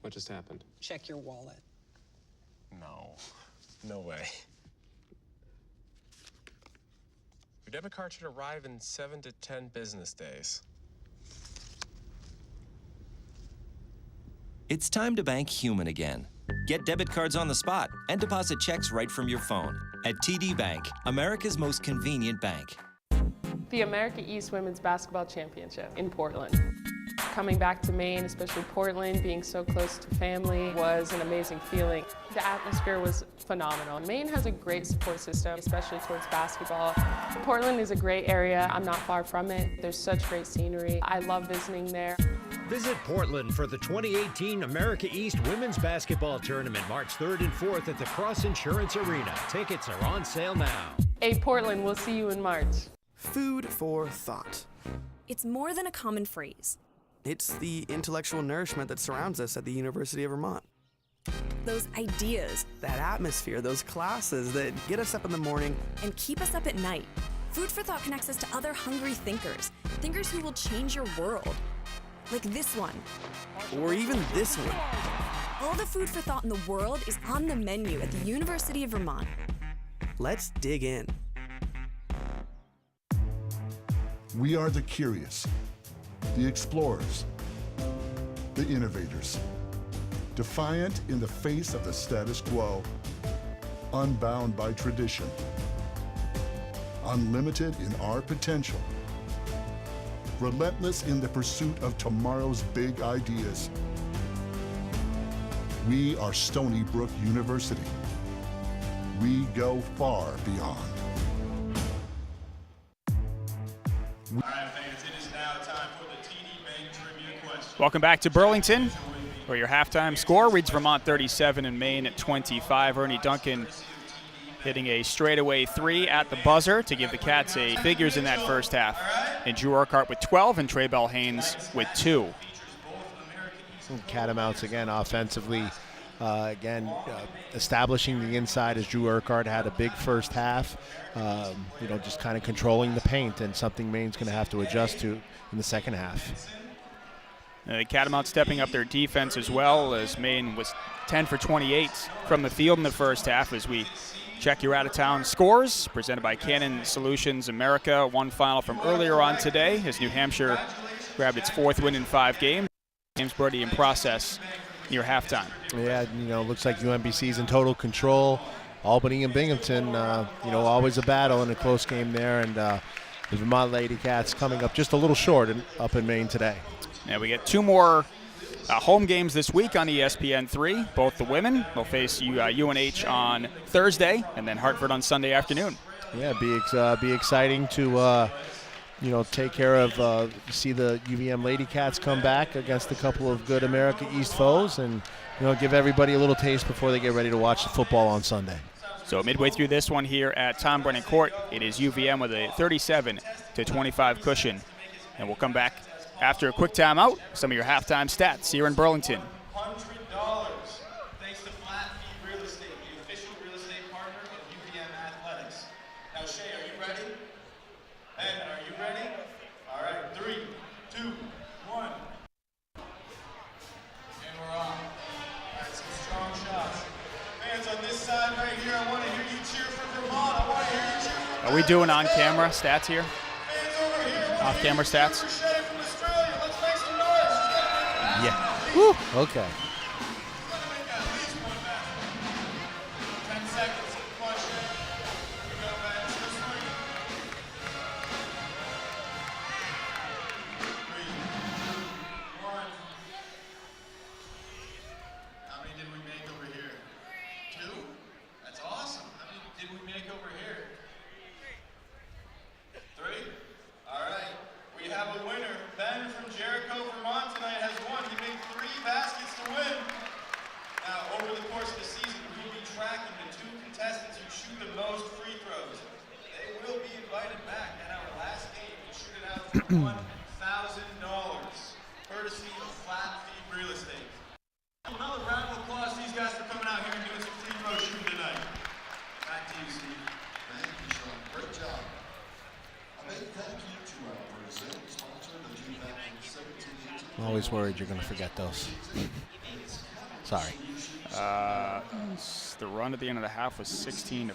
What just happened? Check your wallet. No way. Your debit card should arrive in 7 to 10 business days. It's time to bank human again. Get debit cards on the spot and deposit checks right from your phone. At TD Bank, America's most convenient bank. The America East Women's Basketball Championship in Portland. Coming back to Maine, especially Portland, being so close to family, was an amazing feeling. The atmosphere was phenomenal. Maine has a great support system, especially towards basketball. Portland is a great area. I'm not far from it. There's such great scenery. I love visiting there. Visit Portland for the 2018 America East Women's Basketball Tournament, March 3rd and 4th at the Cross Insurance Arena. Tickets are on sale now. Hey, Portland, we'll see you in March. Food for thought. It's more than a common phrase. It's the intellectual nourishment that surrounds us at the University of Vermont. Those ideas. That atmosphere, those classes that get us up in the morning and keep us up at night. Food for Thought connects us to other hungry thinkers. Thinkers who will change your world. Like this one. Or even this one. All the food for thought in the world is on the menu at the University of Vermont. Let's dig in. We are the curious, the explorers, the innovators. Defiant in the face of the status quo, unbound by tradition, unlimited in our potential, relentless in the pursuit of tomorrow's big ideas. We are Stony Brook University. We go far beyond. All right, fans, it is now time for the TD Bank Trivia question. Welcome back to Burlington, where your halftime score reads Vermont 37 and Maine at 25. Ernie Duncan hitting a straightaway 3 at the buzzer to give the Cats a figures in that first half. And Drew Urquhart with 12 and Trey Bell Haynes with 2. Catamounts again offensively. Establishing the inside as Drew Urquhart had a big first half. Just kind of controlling the paint, and something Maine's going to have to adjust to in the second half. The Catamounts stepping up their defense as well, as Maine was 10 for 28 from the field in the first half. As we check your out-of-town scores, presented by Cannon Solutions America. One final from earlier on today as New Hampshire grabbed its 4th win in 5 games. James Brody in process near halftime. Yeah, looks like UMBC's in total control. Albany and Binghamton, always a battle in a close game there, and the Vermont Lady Cats coming up just a little short up in Maine today. Yeah, we get 2 more home games this week on ESPN3. Both the women will face UNH on Thursday, and then Hartford on Sunday afternoon. Yeah, be exciting to take care of, see the UVM Lady Cats come back against a couple of good America East foes, and give everybody a little taste before they get ready to watch the football on Sunday. So midway through this one here at Tom Brennan Court, it is UVM with a 37-25 cushion, and we'll come back after a quick timeout. Some of your halftime stats here in Burlington. $100 thanks to Flat Fee Real Estate, the official real estate partner of UVM Athletics. Now, Shay, are you ready? Ben, are you ready? All right, 3, 2, 1. And we're on. All right, some strong shots. Fans on this side right here, I want to hear you cheer for Vermont. I want to hear you cheer for Are we doing on-camera stats here? Fans over here. Off-camera stats? Yeah. Woo. Okay. 10 seconds of question. Here we go, man. It's this way. 3, 2, 1. How many did we make over here? 2? That's awesome. How many did we make over here? 3? All right. We have a winner. Ben from Jericho, Vermont tonight has won. He made 3 baskets to win. Now, over the course of the season, we will be tracking the 2 contestants who shoot the most free throws. They will be invited back at our last game to shoot it out for $1,000, courtesy of Flat Fee Real Estate. Another round of applause to these guys for coming out here and doing some free throw shooting tonight. Back to you, Steve. Thank you, Sean. Great job. A big thank you to our Brazil sponsor, the 2017-18. I'm always worried you're going to forget those. Sorry. The run at the end of the half was 16-5.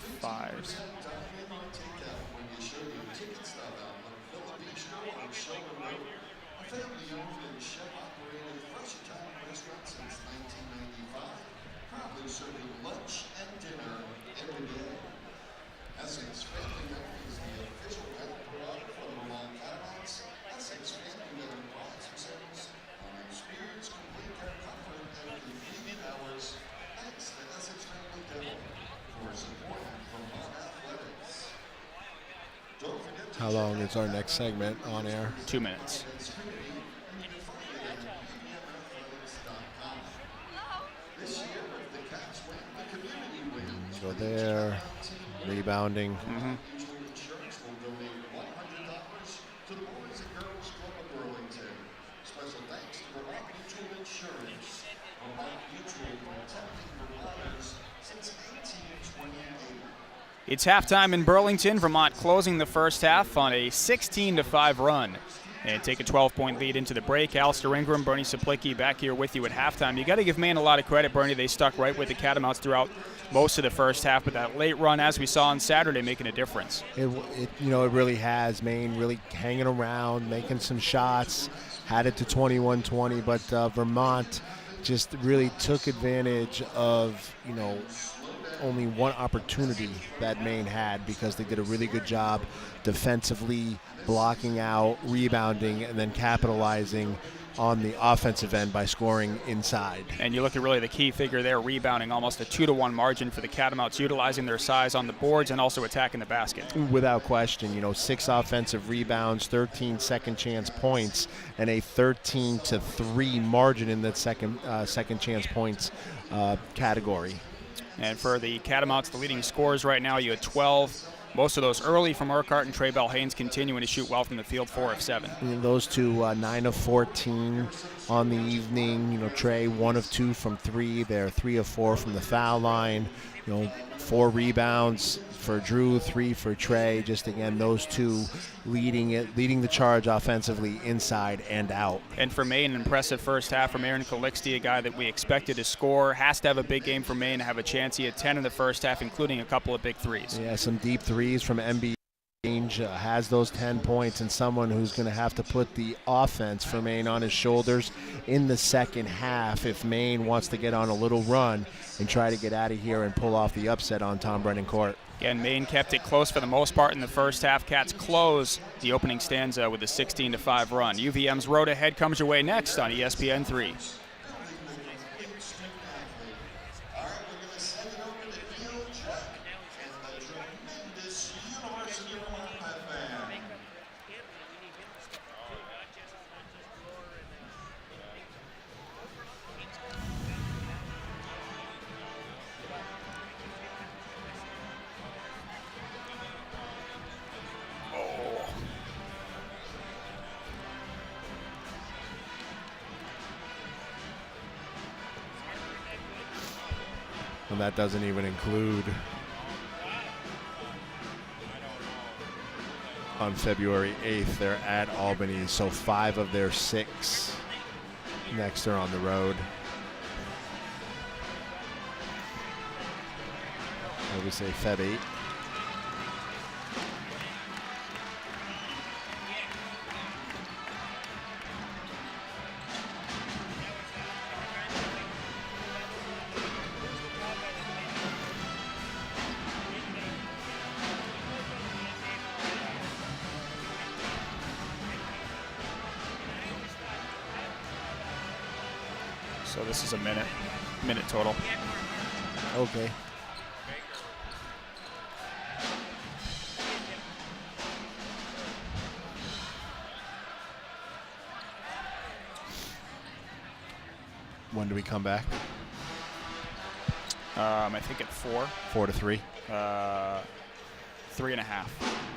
Serving lunch and dinner every day. Essex Family Milk is the official milk provider for the Vermont Catamounts. Essex Family Milk provides themselves on experience, complete care, comfort, and convenient hours. Thanks to Essex Family Dental for supporting Vermont athletics. Don't forget to How long is our next segment on air? 2 minutes. This year, the Cats win, the community wins. Go there. Rebounding. Mutual Insurance will donate $100 to the Boys and Girls Club of Burlington. Special thanks Insurance, a life mutual protecting Vermonters since 1828. It's halftime in Burlington. Vermont closing the first half on a 16-5 run. And take a 12-point lead into the break. Alistair Ingram, Bernie Saplicki back here with you at halftime. You got to give Maine a lot of credit, Bernie. They stuck right with the Catamounts throughout most of the first half, but that late run, as we saw on Saturday, making a difference. It really has. Maine really hanging around, making some shots, had it to 21-20, but Vermont just really took advantage of, only one opportunity that Maine had, because they did a really good job defensively, blocking out, rebounding, and then capitalizing on the offensive end by scoring inside. And you look at really the key figure there, rebounding, almost a 2-1 margin for the Catamounts, utilizing their size on the boards and also attacking the basket. Without question, 6 offensive rebounds, 13 second chance points, and a 13-3 margin in that second chance points category. And for the Catamounts, the leading scorers right now, you had 12. Most of those early from Urquhart and Trey Bell-Haynes, continuing to shoot well from the field, 4 of 7. And those two, 9 of 14 on the evening. Trey, 1 of 2 from 3. They're 3 of 4 from the foul line. 4 rebounds for Drew, 3 for Trey. Just again, those two leading the charge offensively inside and out. And for Maine, an impressive first half from Aaron Calixte, a guy that we expected to score. Has to have a big game for Maine to have a chance. He had 10 in the first half, including a couple of big threes. Yeah, some deep threes from MB. Has those 10 points, and someone who's going to have to put the offense for Maine on his shoulders in the second half if Maine wants to get on a little run and try to get out of here and pull off the upset on Tom Brennan Court. Again, Maine kept it close for the most part in the first half. Cats close the opening stanza with a 16-5 run. UVM's Road Ahead comes your way next on ESPN3. And that doesn't even include on February 8th, they're at Albany, so 5 of their 6 next are on the road. What do we say, Feb 8? So this is a minute total. Okay. When do we come back? I think at 4. 4 to 3? 3.5.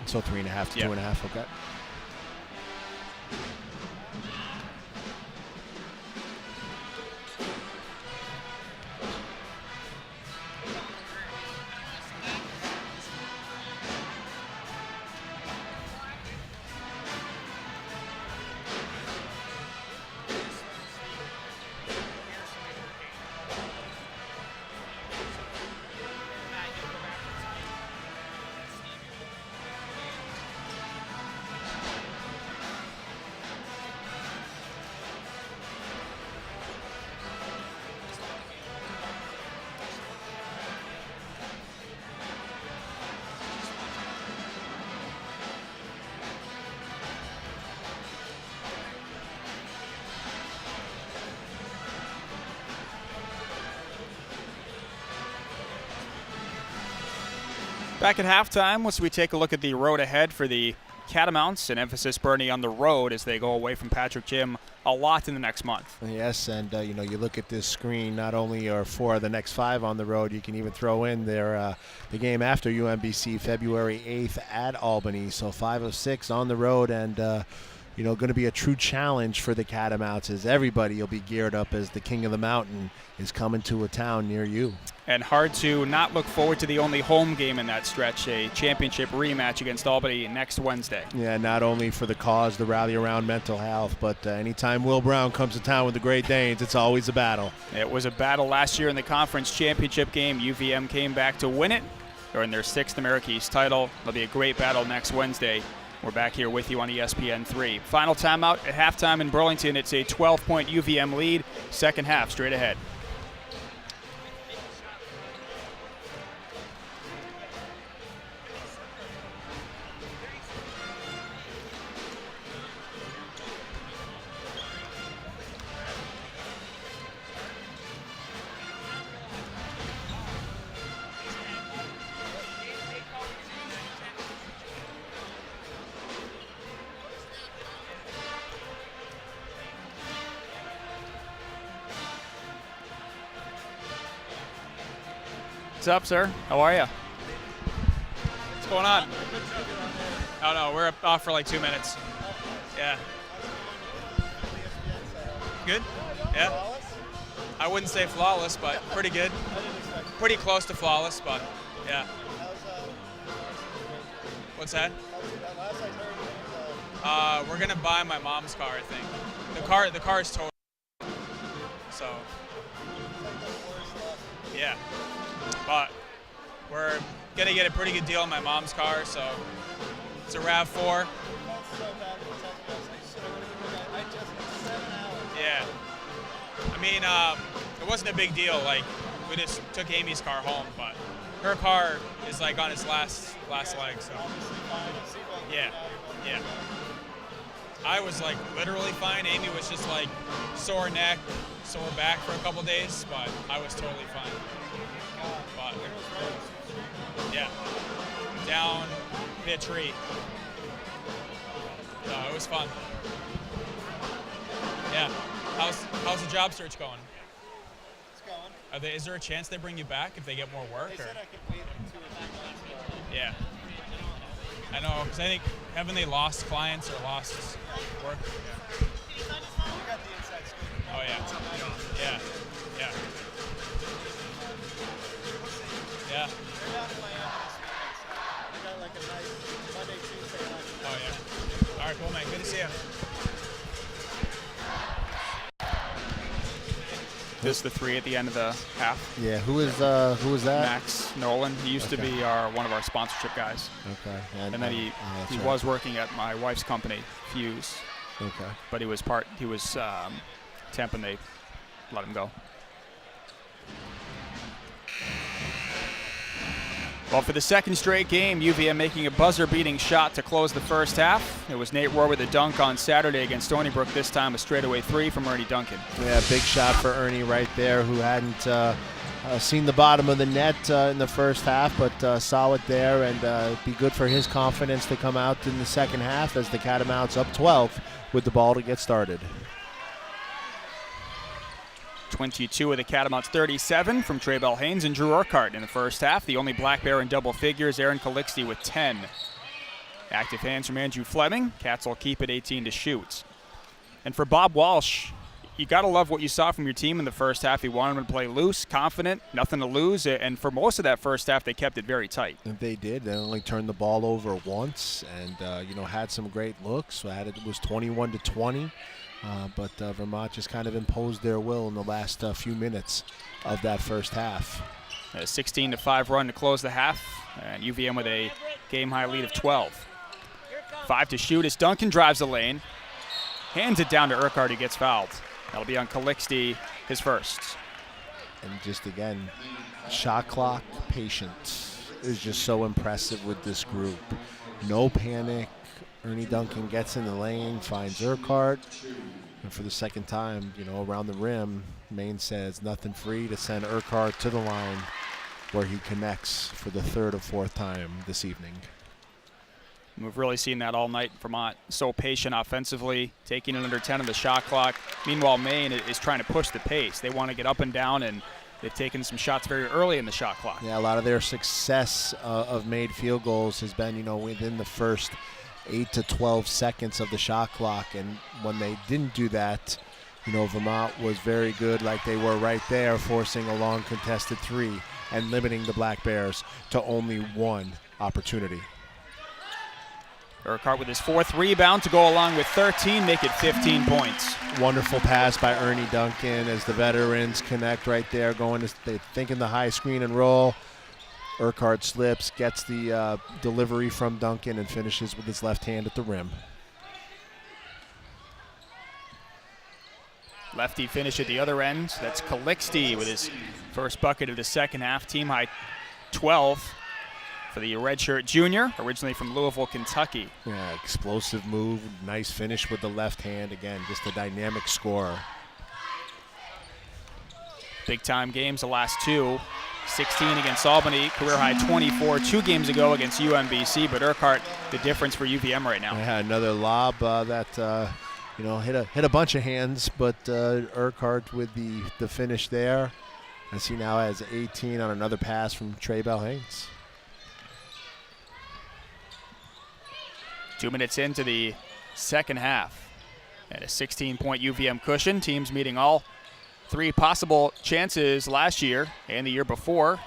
So 3.5 to 2.5, okay. Back at halftime, once we take a look at the road ahead for the Catamounts, an emphasis, Bernie, on the road as they go away from Patrick Gym a lot in the next month. Yes, and you look at this screen, not only are 4 of the next 5 on the road, you can even throw in their the game after UMBC, February 8th at Albany. So 5 of 6 on the road, and going to be a true challenge for the Catamounts, as everybody will be geared up as the King of the Mountain is coming to a town near you. And hard to not look forward to the only home game in that stretch, a championship rematch against Albany next Wednesday. Yeah, not only for the cause, the rally around mental health, but anytime Will Brown comes to town with the Great Danes, it's always a battle. It was a battle last year in the conference championship game. UVM came back to win it. They're in their 6th America East title. It'll be a great battle next Wednesday. We're back here with you on ESPN3. Final timeout at halftime in Burlington. It's a 12-point UVM lead. Second half straight ahead. What's up, sir? How are you? What's going on? Oh, no, we're off for like 2 minutes. Yeah. Good? Yeah. I wouldn't say flawless, but pretty good. Pretty close to flawless, but yeah. What's that? We're going to buy my mom's car, I think. The car is total. So, yeah. But we're going to get a pretty good deal on my mom's car, so it's a RAV4. Yeah. I mean, it wasn't a big deal. Like, we just took Amy's car home, but her car is like on its last leg, so. Yeah, yeah. I was like literally fine. Amy was just like sore neck, sore back for a couple days, but I was totally fine. But, yeah, down, hit a tree. So it was fun. Yeah. How's the job search going? It's going. Is there a chance they bring you back if they get more work? They said I could wait until the Yeah. I know, because I think, haven't they lost clients or lost work? We got the inside scoop. Oh, yeah. Yeah. Yeah. Yeah. They're down in Miami this weekend, so they got like a nice Monday, Tuesday lunch. Oh, yeah. All right, cool, man. Good to see you. This is the 3 at the end of the half. Yeah, who was that? Max Nolan. He used to be one of our sponsorship guys. Okay. And then he right. was working at my wife's company, Fuse. Okay. But he was temp and they let him go. Well, for the second straight game, UVM making a buzzer-beating shot to close the first half. It was Nate Rohr with a dunk on Saturday against Stony Brook, this time a straightaway 3 from Ernie Duncan. Yeah, big shot for Ernie right there, who hadn't seen the bottom of the net in the first half, but solid there, and be good for his confidence to come out in the second half as the Catamounts up 12 with the ball to get started. 22 of the Catamounts, 37 from Trey Bell Haynes and Drew Urquhart in the first half. The only Black Bear in double figures, Aaron Calixte with 10. Active hands from Andrew Fleming. Cats will keep it 18 to shoot. And for Bob Walsh, you got to love what you saw from your team in the first half. He wanted them to play loose, confident, nothing to lose. And for most of that first half, they kept it very tight. And they did. They only turned the ball over once and, had some great looks. It was 21-20. But Vermont just kind of imposed their will in the last few minutes of that first half. A 16-5 run to close the half, and UVM with a game-high lead of 12. 5 to shoot as Duncan drives the lane, hands it down to Urquhart, who gets fouled. That'll be on Calixte, his first. And just again, shot clock patience is just so impressive with this group. No panic. Ernie Duncan gets in the lane, finds Urquhart, and for the second time, around the rim, Maine says nothing free to send Urquhart to the line where he connects for the third or fourth time this evening. We've really seen that all night. Vermont so patient offensively, taking it under 10 on the shot clock. Meanwhile, Maine is trying to push the pace. They want to get up and down, and they've taken some shots very early in the shot clock. Yeah, a lot of their success of made field goals has been, within the first 8 to 12 seconds of the shot clock. And when they didn't do that, Vermont was very good, like they were right there, forcing a long contested three and limiting the Black Bears to only one opportunity. Urquhart with his 4th rebound to go along with 13, make it 15 points. Wonderful pass by Ernie Duncan as the veterans connect right there, thinking the high screen and roll. Urquhart slips, gets the delivery from Duncan, and finishes with his left hand at the rim. Lefty finish at the other end. That's Calixte with his first bucket of the second half. Team high 12 for the redshirt junior, originally from Louisville, Kentucky. Yeah, explosive move, nice finish with the left hand. Again, just a dynamic scorer. Big time games, the last two. 16 against Albany, career high 24 2 games ago against UMBC, but Urquhart the difference for UVM right now. Yeah, another lob that hit a bunch of hands, but Urquhart with the finish there, as he now has 18 on another pass from Trey Bell-Haynes. 2 minutes into the second half, and a 16-point UVM cushion. Teams meeting all 3 possible chances last year and the year before,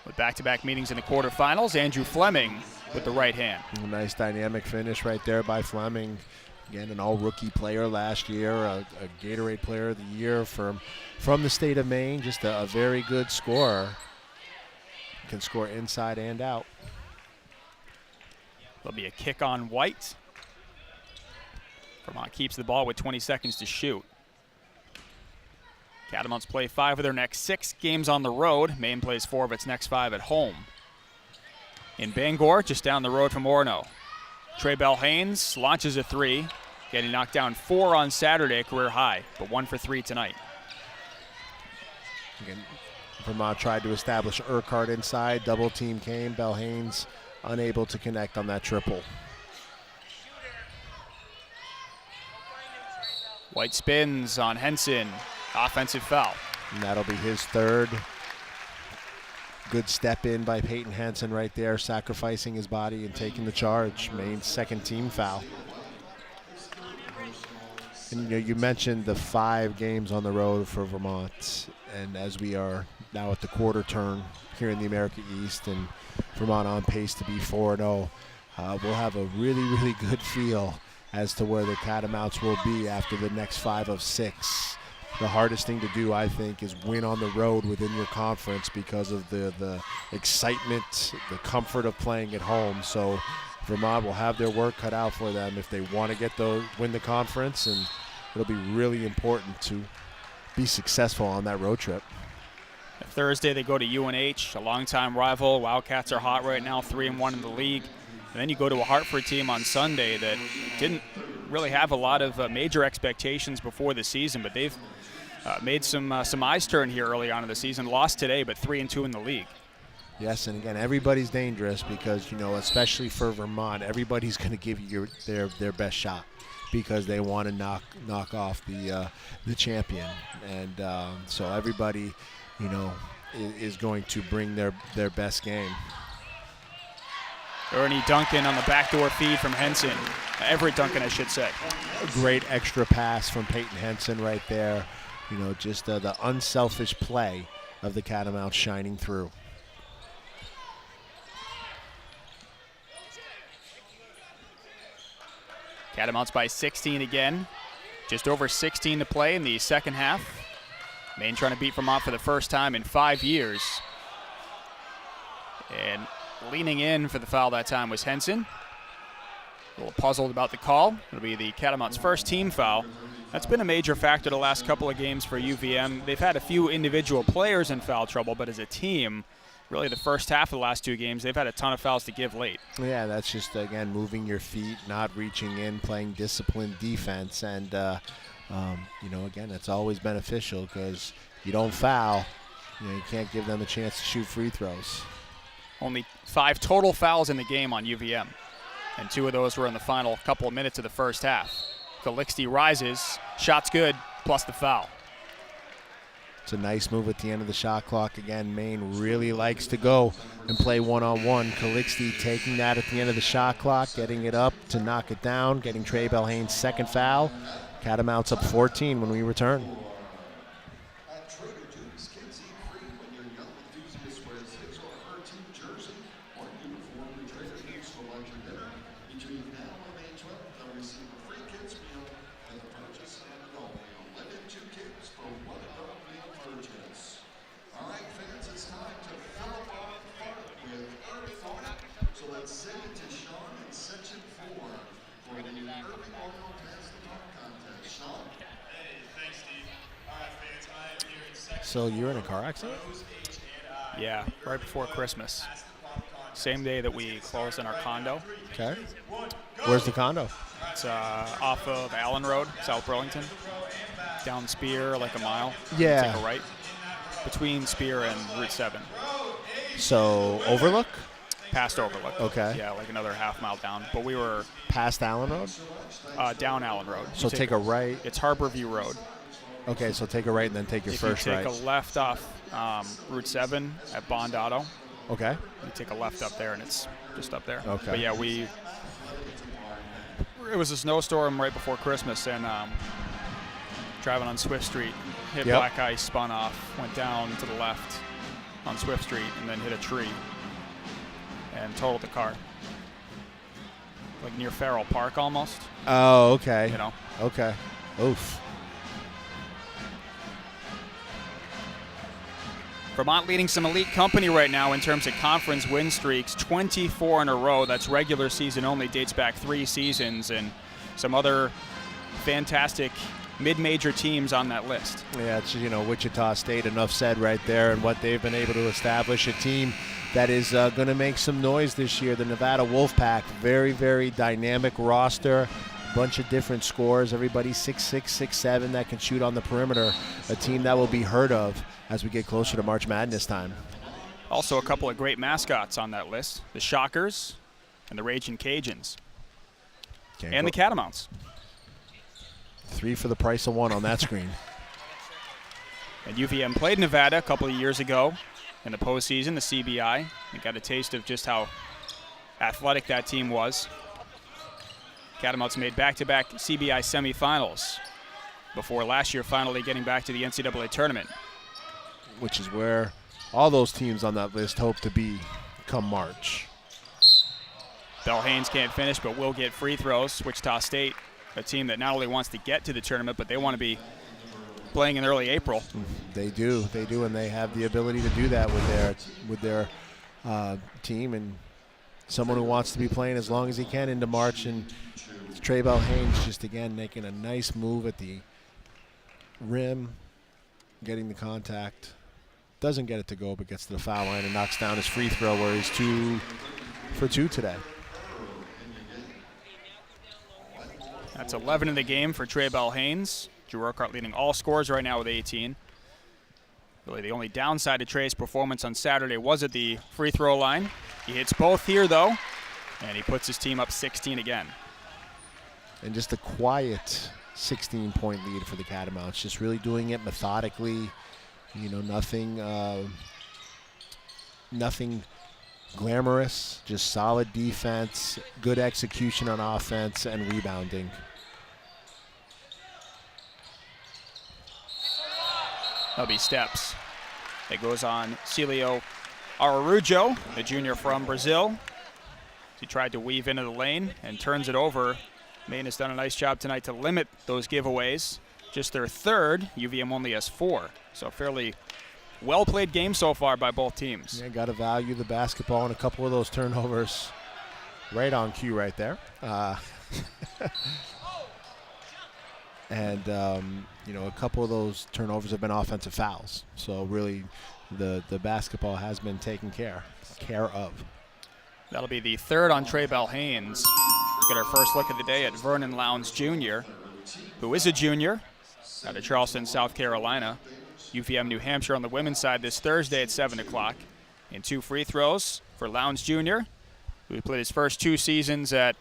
with back-to-back meetings in the quarterfinals. Andrew Fleming with the right hand. A nice dynamic finish right there by Fleming. Again, an all-rookie player last year, a Gatorade Player of the Year from the state of Maine. Just a very good scorer. Can score inside and out. There'll be a kick on White. Vermont keeps the ball with 20 seconds to shoot. Catamounts play 5 of their next 6 games on the road. Maine plays 4 of its next 5 at home. In Bangor, just down the road from Orono. Trey Bell-Haynes launches a 3, getting knocked down 4 on Saturday, career high, but 1 for 3 tonight. Again, Vermont tried to establish Urquhart inside. Double team came. Bell-Haynes unable to connect on that triple. White spins on Henson. Offensive foul. And that'll be his 3rd. Good step in by Peyton Henson right there, sacrificing his body and taking the charge. Maine's 2nd team foul. And you mentioned the 5 games on the road for Vermont, and as we are now at the quarter turn here in the America East, and Vermont on pace to be 4-0, we'll have a really, really good feel as to where the Catamounts will be after the next 5 of 6. The hardest thing to do, I think, is win on the road within your conference because of the excitement, the comfort of playing at home. So Vermont will have their work cut out for them if they want to win the conference, and it'll be really important to be successful on that road trip. Thursday they go to UNH, a longtime rival. Wildcats are hot right now, 3-1 in the league. And then you go to a Hartford team on Sunday that didn't really have a lot of major expectations before the season, but they've made some eyes turn here early on in the season. Lost today, but 3-2 in the league. Yes, and again, everybody's dangerous because, especially for Vermont, everybody's going to give you their best shot because they want to knock off the champion. And so everybody, is going to bring their best game. Ernie Duncan on the backdoor feed from Henson. Everett Duncan, I should say. A great extra pass from Peyton Henson right there. Just the unselfish play of the Catamounts shining through. Catamounts by 16 again. Just over 16 to play in the second half. Maine trying to beat Vermont for the first time in 5 years. And leaning in for the foul that time was Henson. A little puzzled about the call. It'll be the Catamounts' first team foul. That's been a major factor the last couple of games for UVM. They've had a few individual players in foul trouble, but as a team, really the first half of the last 2 games, they've had a ton of fouls to give late. Yeah, that's just, again, moving your feet, not reaching in, playing disciplined defense. And, again, it's always beneficial because you don't foul, you can't give them a chance to shoot free throws. Only 5 total fouls in the game on UVM, and 2 of those were in the final couple of minutes of the first half. Calixte rises, shot's good, plus the foul. It's a nice move at the end of the shot clock. Again, Maine really likes to go and play one-on-one. Calixte taking that at the end of the shot clock, getting it up to knock it down, getting Trey Belhane's second foul. Catamounts up 14 when we return. At Trader Joe's, kids eat free when your young enthusiast wears his or her team jersey or uniform to Trader Joe's for lunch or dinner. Between now and May 12th, they'll receive a free kids meal with the purchase of an adult meal. Limited 2 kids for 1 adult meal purchase. All right, fans, it's time to fill up our fun with Urquhart. So let's send it to Sean in section 4 for the Urquhart Pass the Park contest. Sean? Hey, thanks, Steve. All right, fans, I am here in section So you're in a car accident? Yeah, right before Christmas. Same day that we closed on our condo. Okay. Where's the condo? It's off of Allen Road, South Burlington. Down Spear, like a mile. Yeah. Take a right. Between Spear and Route 7. So Overlook? Past Overlook. Okay. Yeah, like another half mile down. But we were Past Allen Road? down Allen Road. So take a right. It's Harborview Road. Okay, so take a right and then take your first right. If you take a left off Route 7 at Bond Auto, Okay. you take a left up there, and it's just up there. Okay. But yeah, it was a snowstorm right before Christmas, and driving on Swift Street, hit Yep. black ice, spun off, went down to the left on Swift Street, and then hit a tree and totaled the car. Like near Farrell Park almost. Oh, okay. You know. Okay. Oof. Vermont leading some elite company right now in terms of conference win streaks, 24 in a row. That's regular season only, dates back 3 seasons, and some other fantastic mid-major teams on that list. Yeah, it's, Wichita State, enough said right there, and what they've been able to establish, a team that is going to make some noise this year. The Nevada Wolfpack, very, very dynamic roster, bunch of different scores, everybody 6'6", 6'7", that can shoot on the perimeter, a team that will be heard of as we get closer to March Madness time. Also a couple of great mascots on that list, the Shockers and the Raging Cajuns. And the Catamounts. 3 for the price of 1 on that screen. And UVM played Nevada a couple of years ago in the postseason, the CBI. They got a taste of just how athletic that team was. Catamounts made back-to-back CBI semifinals before last year finally getting back to the NCAA tournament. Which is where all those teams on that list hope to be come March. Belhanes can't finish, but will get free throws. Wichita State, a team that not only wants to get to the tournament, but they want to be playing in early April. They do, and they have the ability to do that with their team, and someone who wants to be playing as long as he can into March. And Trey Belhanes just again making a nice move at the rim, getting the contact. Doesn't get it to go, but gets to the foul line and knocks down his free throw, where he's 2 for 2 today. That's 11 in the game for Trey Belhanes. Drew Urquhart leading all scores right now with 18. Really the only downside to Trey's performance on Saturday was at the free throw line. He hits both here, though, and he puts his team up 16 again. And just a quiet 16-point lead for the Catamounts, just really doing it methodically. Nothing glamorous, just solid defense, good execution on offense, and rebounding. That'll be steps. It goes on Celio Araújo, the junior from Brazil. He tried to weave into the lane and turns it over. Maine has done a nice job tonight to limit those giveaways. Just their 3rd. UVM only has 4. So fairly well-played game so far by both teams. Yeah, got to value the basketball, and a couple of those turnovers right on cue right there. And, a couple of those turnovers have been offensive fouls. So really the basketball has been taken care of. That'll be the 3rd on Trey Belhanes. Get our first look of the day at Vernon Lowndes Jr., who is a junior out of Charleston, South Carolina. UVM New Hampshire on the women's side this Thursday at 7 o'clock. And 2 free throws for Lowndes Jr., who played his first 2 seasons at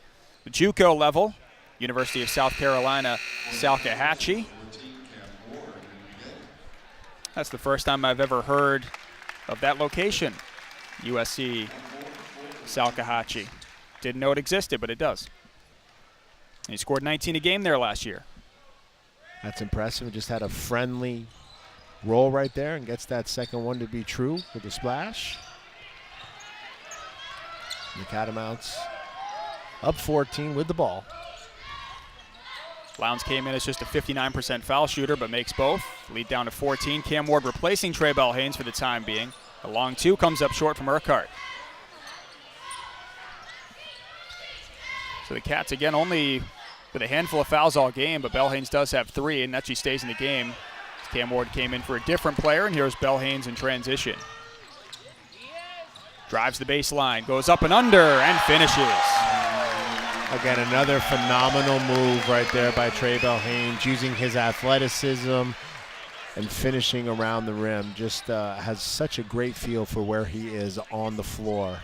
the JUCO level, University of South Carolina, Salkehatchie. That's the first time I've ever heard of that location, USC Salkehatchie. Didn't know it existed, but it does. He scored 19 a game there last year. That's impressive. Just had a friendly roll right there and gets that second one to be true with a splash. The Catamounts up 14 with the ball. Lowndes came in as just a 59% foul shooter, but makes both. Lead down to 14. Cam Ward replacing Trey Bell-Haynes for the time being. The long two comes up short from Urquhart. So the Cats, again, only with a handful of fouls all game, but Bell-Haynes does have 3, and actually stays in the game. Cam Ward came in for a different player, and here's Bell-Haynes in transition. Drives the baseline, goes up and under, and finishes. Again, another phenomenal move right there by Trey Bell-Haynes, using his athleticism and finishing around the rim. Just has such a great feel for where he is on the floor.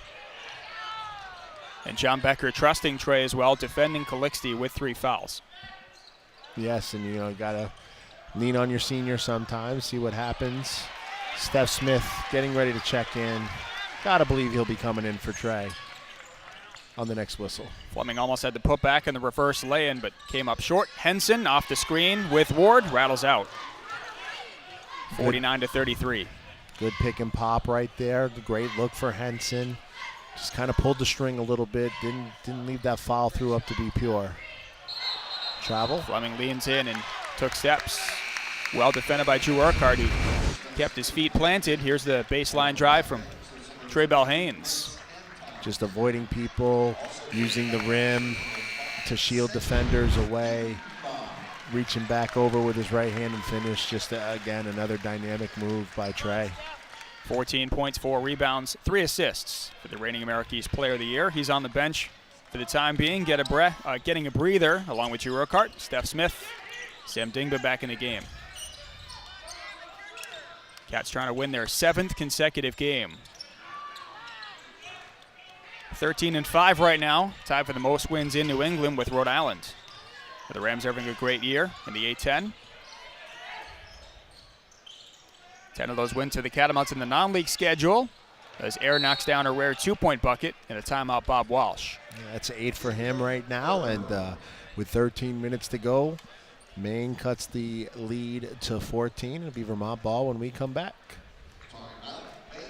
And John Becker trusting Trey as well, defending Calixte with 3 fouls. Yes, and you got to lean on your senior sometimes, see what happens. Steph Smith getting ready to check in. Got to believe he'll be coming in for Trey on the next whistle. Fleming almost had the putback in the reverse lay-in, but came up short. Henson off the screen with Ward, rattles out. 49-33. Good pick and pop right there. Great look for Henson. Just kind of pulled the string a little bit. Didn't leave that foul through up to be pure. Travel. Fleming leans in and took steps. Well defended by Drew Urquhart, who kept his feet planted. Here's the baseline drive from Trey Bell-Haynes. Just avoiding people, using the rim to shield defenders away, reaching back over with his right hand and finish. Just, again, another dynamic move by Trey. 14 points, 4 rebounds, 3 assists for the reigning America East Player of the Year. He's on the bench for the time being, getting a breather along with Drew Urquhart, Steph Smith, Sam Dingba back in the game. Cats trying to win their 7th consecutive game. 13-5 right now, tied for the most wins in New England with Rhode Island. The Rams are having a great year in the A-10. 10 of those wins to the Catamounts in the non-league schedule, as Air knocks down a rare 2-point bucket and a timeout Bob Walsh. Yeah, that's 8 for him right now, and with 13 minutes to go, Maine cuts the lead to 14. It'll be Vermont ball when we come back. Timeout, Maine.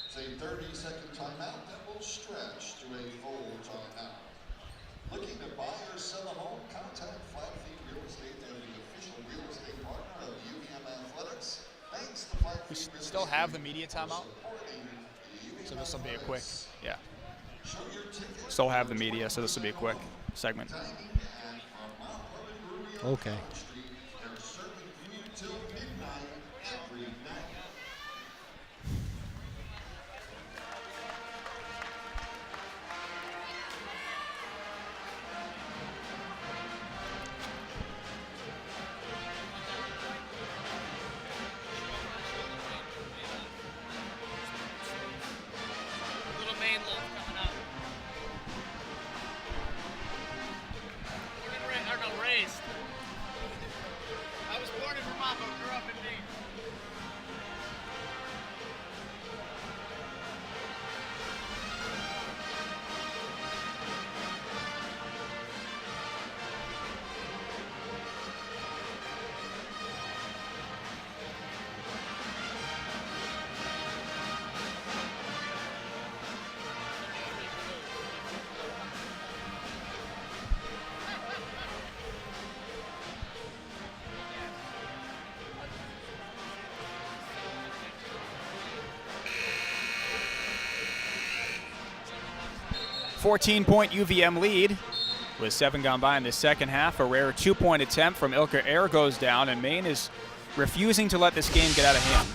It's a 30-second timeout that will stretch to a full timeout. Looking to buy or sell a home? Contact Flat Feet Real Estate and the official real estate partner of UVM Athletics. Thanks to Flat Feet Real Estate. Still have the media timeout? So this will be a quick, yeah. Still have the media, so this will be a quick segment. Okay. 14-point UVM lead with 7 gone by in the second half. A rare 2-point attempt from Urquhart Air goes down, and Maine is refusing to let this game get out of hand.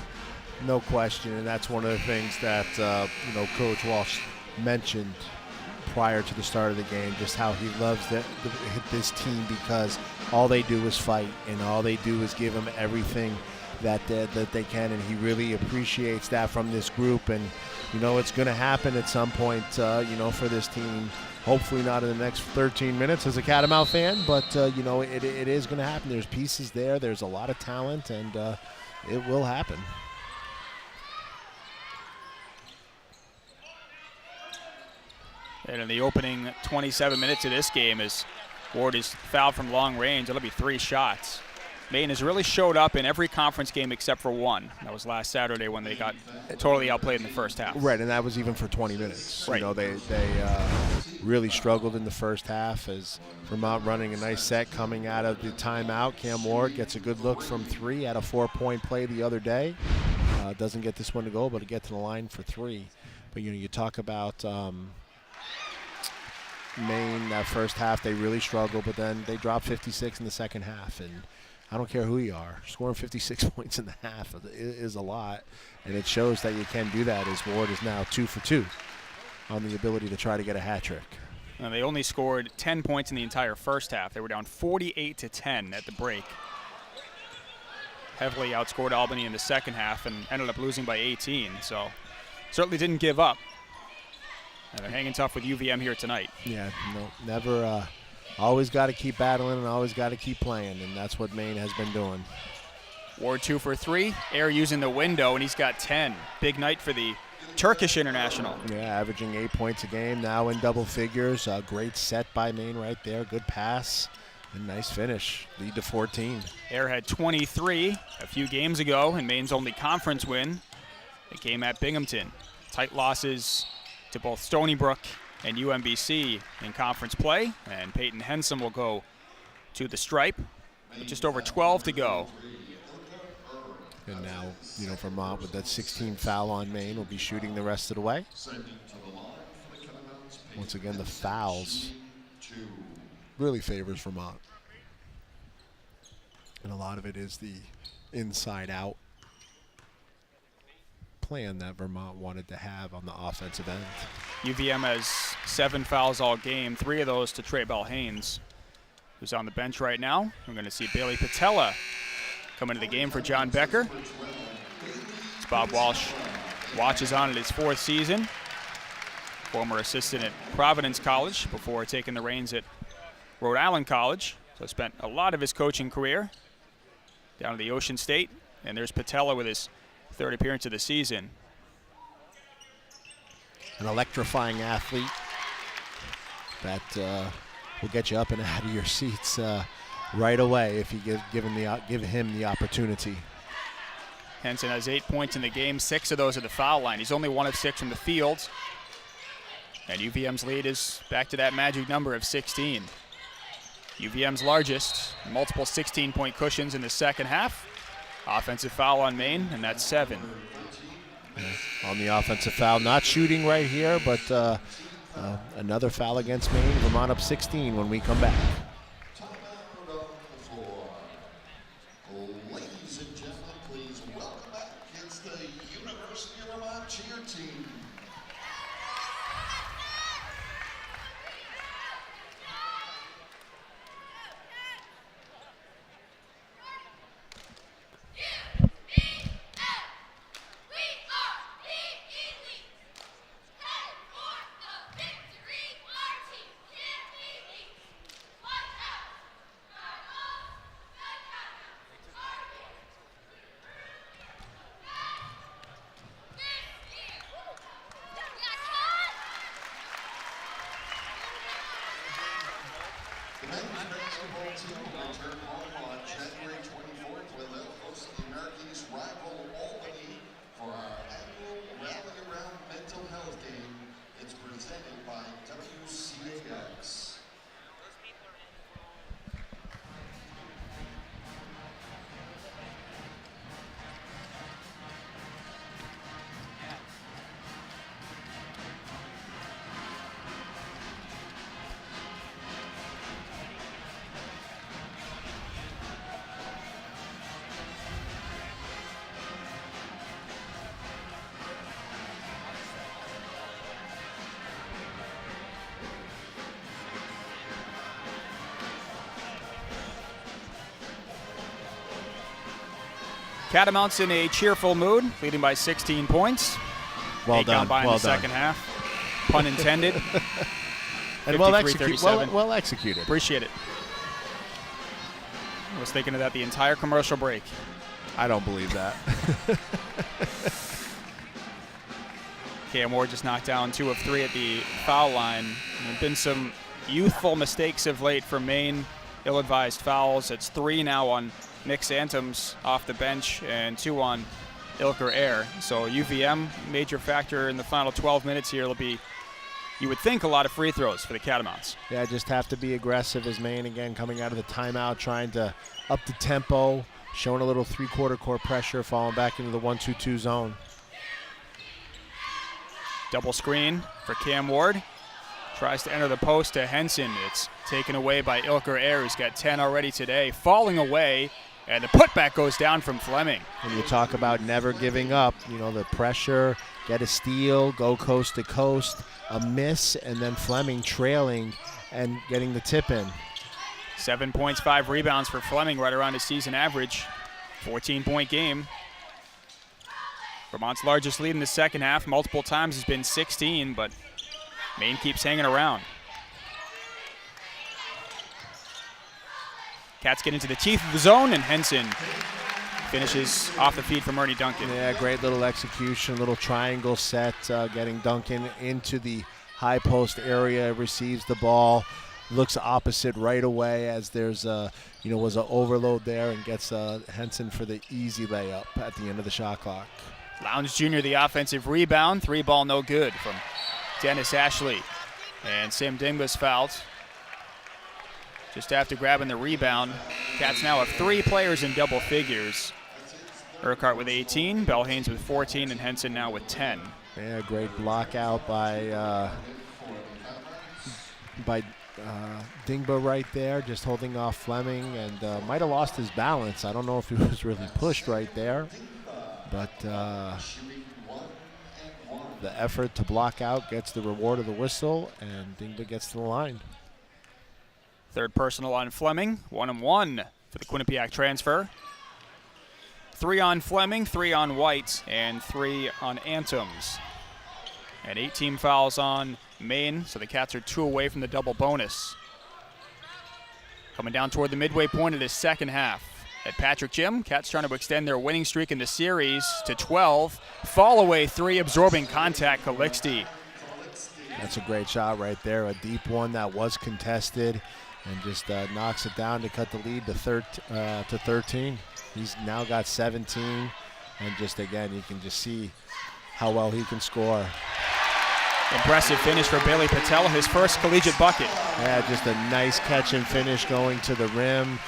No question, and that's one of the things that Coach Walsh mentioned prior to the start of the game, just how he loves this team because all they do is fight and all they do is give him everything that they can, and he really appreciates that from this group. And it's going to happen at some point, for this team. Hopefully not in the next 13 minutes as a Catamount fan, but, it is going to happen. There's pieces there. There's a lot of talent, and it will happen. And in the opening 27 minutes of this game, as Ward is fouled from long range, it'll be 3 shots. Maine has really showed up in every conference game except for one. That was last Saturday when they got totally outplayed in the first half. Right, and that was even for 20 minutes. Right. They really struggled in the first half as Vermont running a nice set coming out of the timeout. Cam Ward gets a good look from 3 at a 4-point play the other day. Doesn't get this one to go, but it gets to the line for 3. But, you talk about Maine, that first half, they really struggled, but then they dropped 56 in the second half. And I don't care who you are, scoring 56 points in the half is a lot, and it shows that you can do that, as Ward is now 2 for 2 on the ability to try to get a hat trick. And they only scored 10 points in the entire first half. They were down 48-10 at the break. Heavily outscored Albany in the second half and ended up losing by 18, so certainly didn't give up. And they're hanging tough with UVM here tonight. Yeah, no, never. Always got to keep battling and always got to keep playing, and that's what Maine has been doing. Ward 2 for 3. Air using the window, and he's got 10. Big night for the Turkish international. Yeah, averaging 8 points a game, now in double figures. Great set by Maine right there. Good pass and nice finish. Lead to 14. Air had 23 a few games ago in Maine's only conference win. It came at Binghamton. Tight losses to both Stony Brook and UMBC in conference play, and Peyton Hensom will go to the stripe with just over 12 to go. And now, Vermont with that 16 foul on Maine will be shooting the rest of the way. Once again, the fouls really favors Vermont. And a lot of it is the inside-out plan that Vermont wanted to have on the offensive end. UVM has 7 fouls all game, 3 of those to Trey Bell-Haynes, who's on the bench right now. We're going to see Bailey Patella come into the game for John Becker. As Bob Walsh watches on in his 4th season. Former assistant at Providence College before taking the reins at Rhode Island College. So spent a lot of his coaching career down at the Ocean State. And there's Patella with his 3rd appearance of the season. An electrifying athlete that will get you up and out of your seats right away if you give him the opportunity. Henson has 8 points in the game, 6 of those at the foul line. He's only 1 of 6 from the field. And UVM's lead is back to that magic number of 16. UVM's largest, multiple 16-point cushions in the second half. Offensive foul on Maine, and that's 7. On the offensive foul, not shooting right here, but another foul against Maine. Vermont up 16 when we come back. Ladies and gentlemen, please welcome back. It's the University of Vermont cheer team. The men's basketball team will return home on January 24th when they'll host the American East rival Albany for our annual Rally Around Mental Health game. It's presented by WCAX. Catamounts in a cheerful mood, leading by 16 points. Well Eight gone done. by in Well the done. second half. Pun intended. And well 53-37. well executed. Appreciate it. I was thinking of that the entire commercial break. I don't believe that. Cam Ward just knocked down 2 of 3 at the foul line. There have been some youthful mistakes of late for Maine. Ill-advised fouls. It's 3 now on Nick Santums off the bench and 2 on Urquhart. So UVM, major factor in the final 12 minutes here. It'll be, you would think, a lot of free throws for the Catamounts. Yeah, just have to be aggressive as Maine, again, coming out of the timeout, trying to up the tempo, showing a little three-quarter court pressure, falling back into the 1-2-2 zone. Double screen for Cam Ward. Tries to enter the post to Henson. It's taken away by Urquhart, who's got 10 already today. Falling away, and the putback goes down from Fleming. When you talk about never giving up, you know, the pressure, get a steal, go coast to coast, a miss, and then Fleming trailing and getting the tip in. 7 points, 5 rebounds for Fleming, right around his season average. 14-point game. Vermont's largest lead in the second half multiple times has been 16, but Maine keeps hanging around. Cats get into the teeth of the zone, and Henson finishes off the feed from Ernie Duncan. Yeah, great little execution, little triangle set, getting Duncan into the high post area, receives the ball, looks opposite right away as there's was an overload there, and gets Henson for the easy layup at the end of the shot clock. Lowndes Jr. the offensive rebound, 3-ball no good from Dennis Ashley. And Sam Dingba's fouled just after grabbing the rebound. Cats now have 3 players in double figures. Urquhart with 18, Belhanes with 14, and Henson now with 10. Yeah, great block out by Dingba right there, just holding off Fleming, and might have lost his balance. I don't know if he was really pushed right there, but the effort to block out gets the reward of the whistle, and Dingba gets to the line. Third personal on Fleming, 1-1 for the Quinnipiac transfer. 3 on Fleming, 3 on White, and 3 on Antums. And 8 team fouls on Maine, so the Cats are 2 away from the double bonus. Coming down toward the midway point of this second half. At Patrick Gym, Cats trying to extend their winning streak in the series to 12. Fall away 3, absorbing contact, Calixte. That's a great shot right there, a deep one that was contested, and just knocks it down to cut the lead to 13. He's now got 17, and just again, you can just see how well he can score. Impressive finish for Bailey Patel, his first collegiate bucket. Yeah, just a nice catch and finish going to the rim.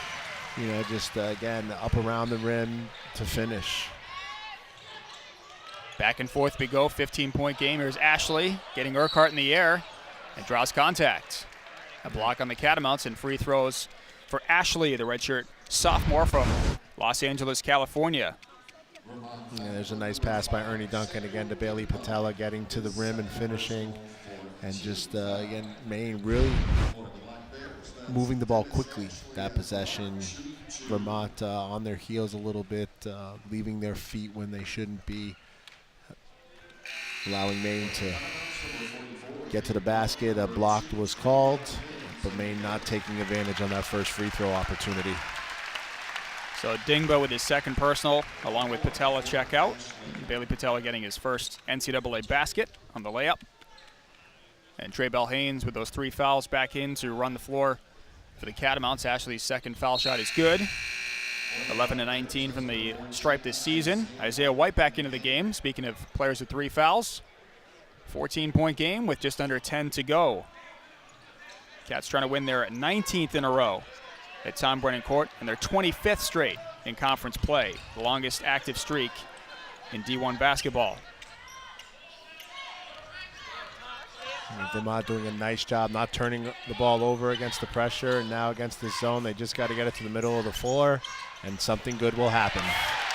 You know, just again, up around the rim to finish. Back and forth we go, 15-point game. Here's Ashley getting Urquhart in the air and draws contact. A block on the Catamounts and free throws for Ashley, the redshirt sophomore from Los Angeles, California. Yeah, there's a nice pass by Ernie Duncan again to Bailey Patella, getting to the rim and finishing. And just, again, Maine really moving the ball quickly. That possession, Vermont on their heels a little bit, leaving their feet when they shouldn't be, allowing Maine to get to the basket. A block was called, but Maine not taking advantage on that first free throw opportunity. So Dingba with his second personal, along with Patella check out. Bailey Patella getting his first NCAA basket on the layup. And Trey Belhanes with those 3 fouls back in to run the floor for the Catamounts. Ashley's second foul shot is good. 11-19 from the stripe this season. Isaiah White back into the game. Speaking of players with 3 fouls, 14-point game with just under 10 to go. Cats trying to win their 19th in a row at Tom Brennan Court, and their 25th straight in conference play, the longest active streak in D1 basketball. And Vermont doing a nice job not turning the ball over against the pressure, and now against this zone, they just got to get it to the middle of the floor, and something good will happen.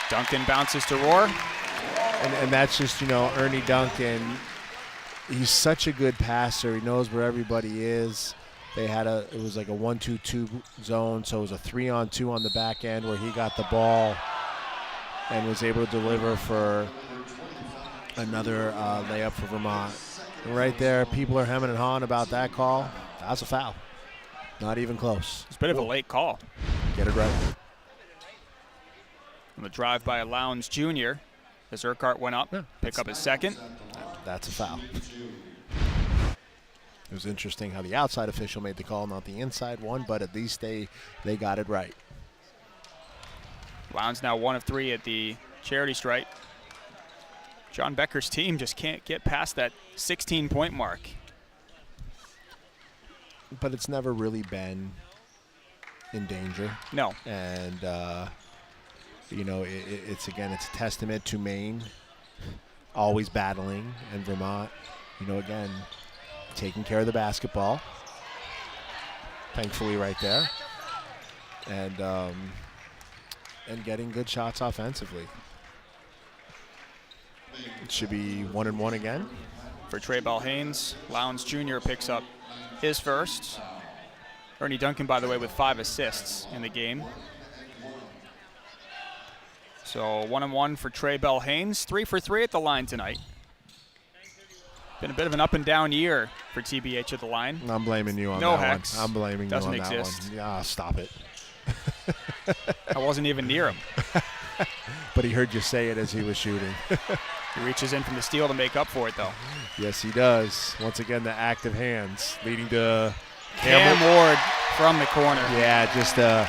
Duncan bounces to Rohr. And that's just, you know, Ernie Duncan, he's such a good passer. He knows where everybody is. They had it was like a 1-2-2 zone, so it was a 3-on-2 on the back end where he got the ball and was able to deliver for Another layup for Vermont. And right there, people are hemming and hawing about that call. That's a foul. Not even close. It's a bit of a late call. Get it right. On the drive by Lowndes Jr. as Urquhart went up, pick up his second. That's a foul. It was interesting how the outside official made the call, not the inside one, but at least they got it right. Lowndes now 1 of 3 at the charity stripe. John Becker's team just can't get past that 16-point mark. But it's never really been in danger. No. And, it's a testament to Maine always battling, and Vermont, again, taking care of the basketball. Thankfully right there. And getting good shots offensively. It should be 1-1 again. For Trey Belhanes, Lowndes Jr. picks up his first. Ernie Duncan, by the way, with 5 assists in the game. So 1-1 for Trey Belhanes. 3 for 3 at the line tonight. Been a bit of an up and down year for TBH at the line. I'm blaming you on no that hex. one. I'm blaming Doesn't you on exist. that one. Yeah, stop it. I wasn't even near him. But he heard you say it as he was shooting. He reaches in from the steal to make up for it, though. Yes, he does. Once again, the active hands leading to Cam Ward from the corner. Yeah, just a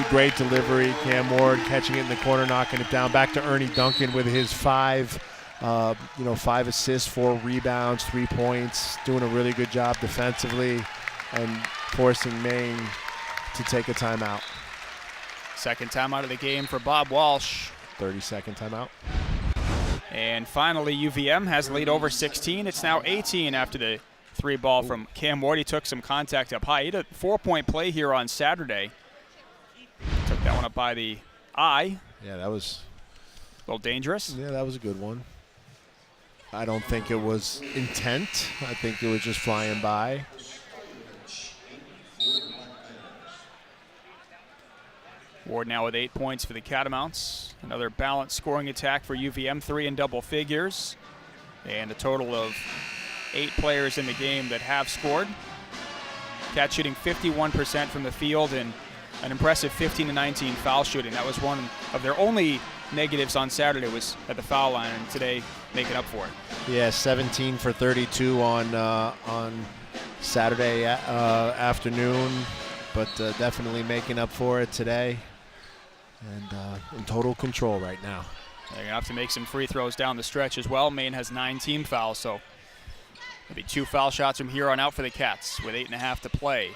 great delivery. Cam Ward catching it in the corner, knocking it down. Back to Ernie Duncan with his 5 assists, 4 rebounds, 3 points. Doing a really good job defensively and forcing Maine to take a timeout. Second timeout of the game for Bob Walsh. 30-second timeout. And finally, UVM has the lead over 16. It's now 18 after the 3 ball from Cam Ward. He took some contact up high. He had a 4-point play here on Saturday. Took that one up by the eye. Yeah, that was a little dangerous. Yeah, that was a good one. I don't think it was intent. I think it was just flying by. Ward now with 8 points for the Catamounts. Another balanced scoring attack for UVM, 3 in double figures. And a total of 8 players in the game that have scored. Cats shooting 51% from the field and an impressive 15-19 foul shooting. That was one of their only negatives on Saturday, was at the foul line, and today making up for it. Yeah, 17 for 32 on Saturday afternoon, but definitely making up for it today. And in total control right now. They're going to have to make some free throws down the stretch as well. Maine has 9 team fouls, so maybe 2 foul shots from here on out for the Cats with 8.5 to play.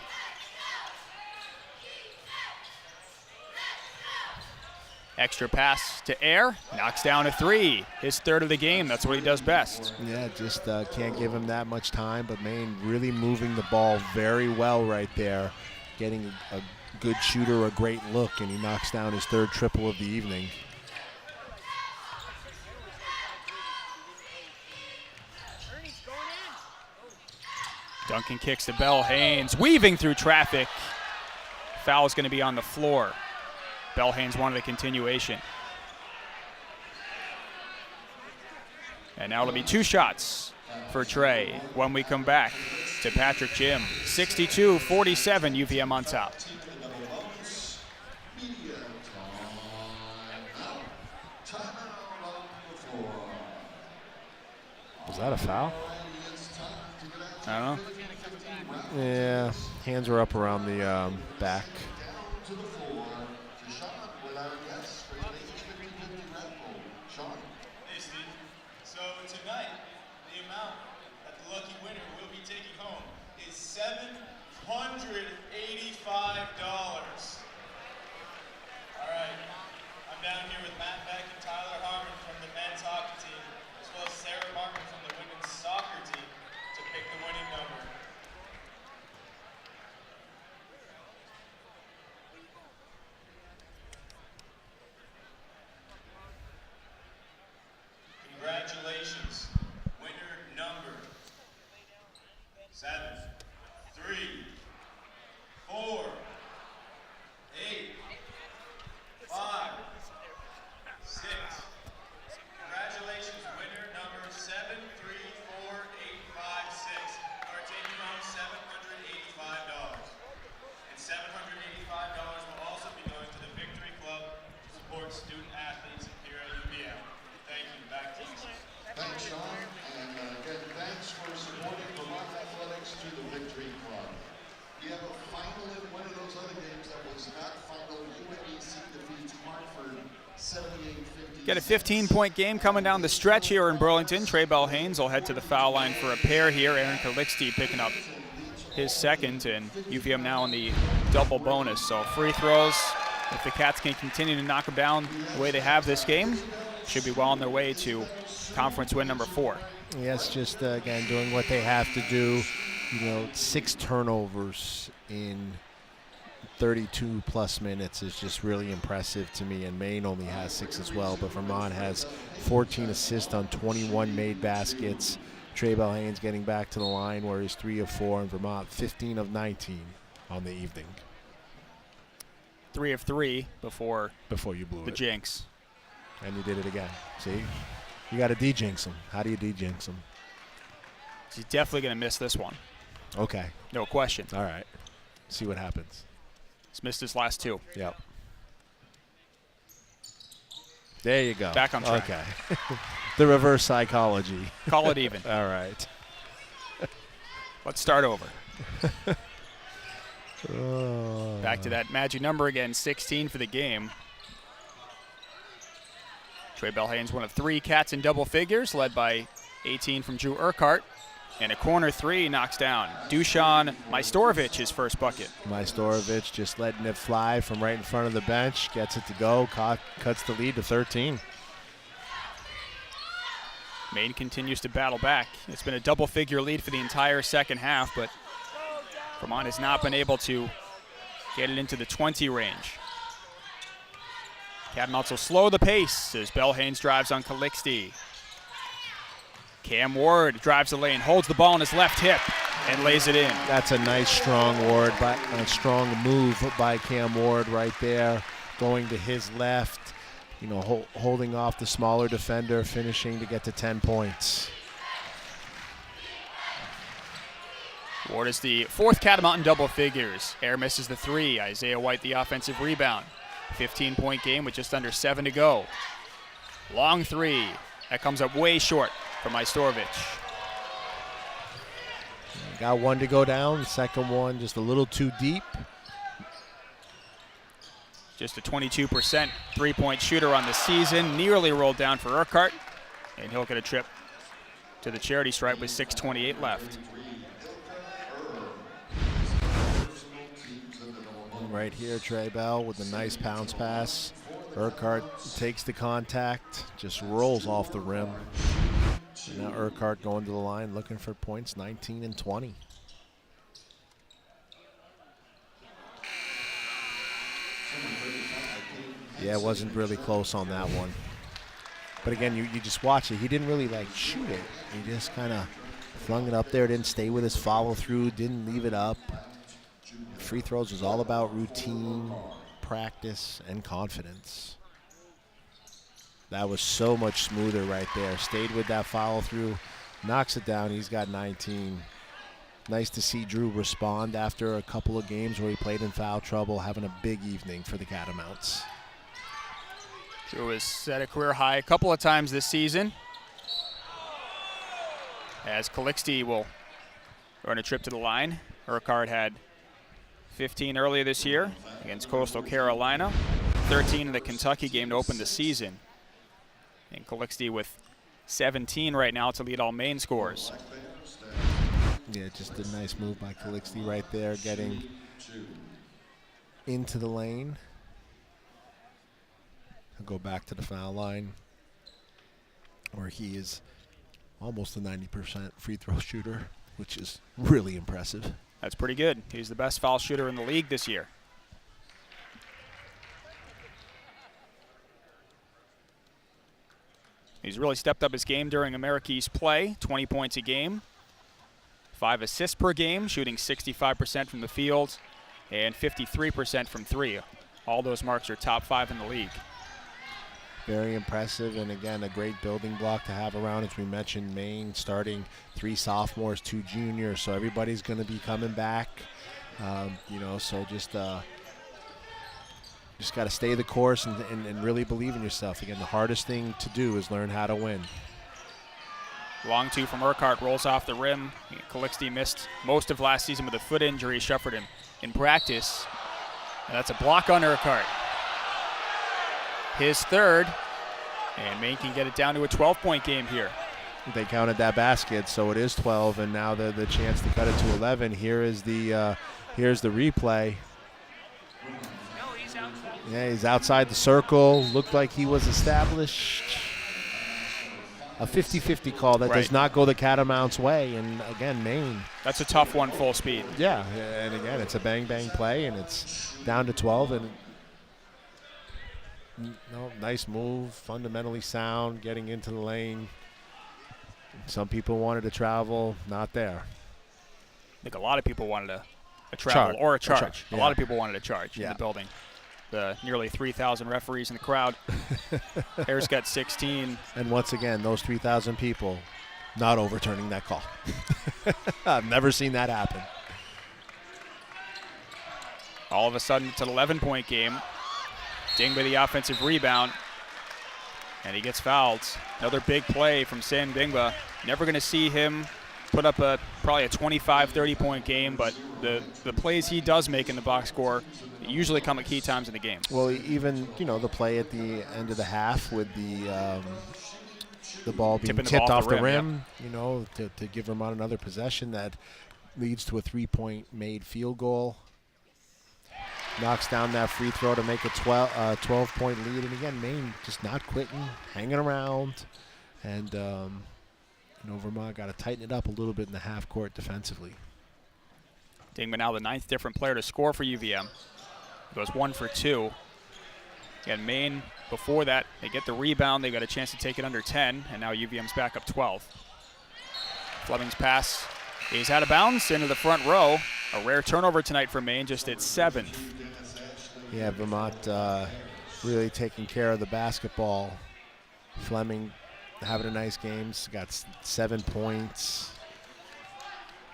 Extra pass to Air, knocks down a 3. His 3rd of the game, that's what he does best. Yeah, just can't give him that much time, but Maine really moving the ball very well right there. Getting a good shooter, a great look, and he knocks down his 3rd triple of the evening. Duncan kicks to Belhanes, weaving through traffic. Foul is going to be on the floor. Belhanes wanted a continuation. And now it'll be 2 shots for Trey when we come back to Patrick Jim. 62-47, UVM on top. Was that a foul? I don't know. Yeah, hands were up around the back. Hey, Steve. So tonight, the amount that the lucky winner will be taking home is $785. All right. I'm down here with Matt Beck and Tyler Harmon from the men's hockey team, as well as Sarah Martin from the women's soccer team, to pick the winning number. Congratulations. Winner number 7, 3, 4, 8, 5, student athletes here at UVM. Thank you. Back to you. Thanks, Sean. And again, thanks for supporting Vermont Athletics to the Victory Club. We have a final in one of those other games that was not final. UNEC defeats Hartford 78-50. Get a 15-point game coming down the stretch here in Burlington. Trey Bell-Haynes will head to the foul line for a pair here. Aaron Calixte picking up his second, and UVM now in the double bonus. So free throws, if the Cats can continue to knock them down the way they have this game, should be well on their way to conference win number 4. Yes, just again doing what they have to do. 6 turnovers in 32 plus minutes is just really impressive to me, and Maine only has 6 as well, but Vermont has 14 assists on 21 made baskets. Trey Bell-Haynes getting back to the line where he's 3 of 4, and Vermont 15 of 19 on the evening. 3 of 3 before you blew the jinx. And you did it again. See? You got to de-jinx him. How do you de-jinx him? He's definitely going to miss this one. Okay. No question. All right. See what happens. He's missed his last 2. Yep. There you go. Back on track. Okay. The reverse psychology. Call it even. All right. Let's start over. Oh. Back to that magic number again, 16 for the game. Trey Bell-Haynes, one of 3 Cats in double figures, led by 18 from Drew Urquhart. And a corner 3 knocks down Dusan Majstorovic, his first bucket. Majstorovic just letting it fly from right in front of the bench, gets it to go, cuts the lead to 13. Maine continues to battle back. It's been a double-figure lead for the entire second half, but Vermont has not been able to get it into the 20 range. Catamounts will slow the pace as Bell-Haynes drives on Calixte. Cam Ward drives the lane, holds the ball in his left hip, and lays it in. That's a nice strong strong move by Cam Ward right there, going to his left, holding off the smaller defender, finishing to get to 10 points. Ward is the 4th Catamount in double figures. Air misses the 3. Isaiah White the offensive rebound. 15-point game with just under 7 to go. Long 3. That comes up way short for Majstorovic. Got 1 to go down. The second one just a little too deep. Just a 22% three-point shooter on the season. Nearly rolled down for Urquhart. And he'll get a trip to the charity stripe with 6:28 left. Right here, Trey Bell with a nice bounce pass. Urquhart takes the contact, just rolls off the rim. And now Urquhart going to the line looking for points, 19 and 20. Yeah, it wasn't really close on that one. But again, you just watch it. He didn't really shoot it. He just kind of flung it up there, didn't stay with his follow through, didn't leave it up. Free throws was all about routine, practice, and confidence. That was so much smoother right there. Stayed with that follow through, knocks it down. He's got 19. Nice to see Drew respond after a couple of games where he played in foul trouble, having a big evening for the Catamounts. Drew has set a career high a couple of times this season, as Calixte will earn a trip to the line. Urquhart had 15 earlier this year against Coastal Carolina, 13 in the Kentucky game to open the season. And Calixte with 17 right now to lead all Maine scores. Yeah, just a nice move by Calixte right there, getting into the lane. He'll go back to the foul line, where he is almost a 90% free throw shooter, which is really impressive. That's pretty good. He's the best foul shooter in the league this year. He's really stepped up his game during America East play, 20 points a game, 5 assists per game, shooting 65% from the field and 53% from 3. All those marks are top 5 in the league. Very impressive, and again, a great building block to have around. As we mentioned, Maine starting 3 sophomores, 2 juniors, so everybody's going to be coming back. So just Just got to stay the course and really believe in yourself. Again, the hardest thing to do is learn how to win. Long two from Urquhart, rolls off the rim. Calixte missed most of last season with a foot injury, suffered him in practice. And that's a block on Urquhart. His third, and Maine can get it down to a 12-point game here. They counted that basket, so it is 12, and now the chance to cut it to 11. Here's the replay. Yeah, he's outside the circle. Looked like he was established. A 50-50 call that does not go the Catamounts' way, and again, Maine. That's a tough one, full speed. Yeah, and again, it's a bang-bang play, and it's down to 12, and nice move, fundamentally sound, getting into the lane. Some people wanted to travel, not there. I think a lot of people wanted a travel or a charge. Yeah. A lot of people wanted a charge in the building. The nearly 3,000 referees in the crowd. Harris got 16. And once again, those 3,000 people not overturning that call. I've never seen that happen. All of a sudden, it's an 11-point game. Dingba the offensive rebound, and he gets fouled. Another big play from Sam Dingba. Never going to see him put up probably a 25, 30-point game, but the plays he does make in the box score usually come at key times in the game. Well, even, the play at the end of the half with the ball being tipped off the rim, to give Vermont another possession that leads to a 3-point made field goal. Knocks down that free throw to make a 12-point lead. And again, Maine just not quitting, hanging around. And, Vermont got to tighten it up a little bit in the half court defensively. Dingman now the 9th different player to score for UVM. Goes 1 for 2. Again, Maine, before that, they get the rebound. They got a chance to take it under 10, and now UVM's back up 12. Fleming's pass is out of bounds into the front row. A rare turnover tonight for Maine, just its 7th. Yeah, Vermont really taking care of the basketball. Fleming having a nice game. Got 7 points,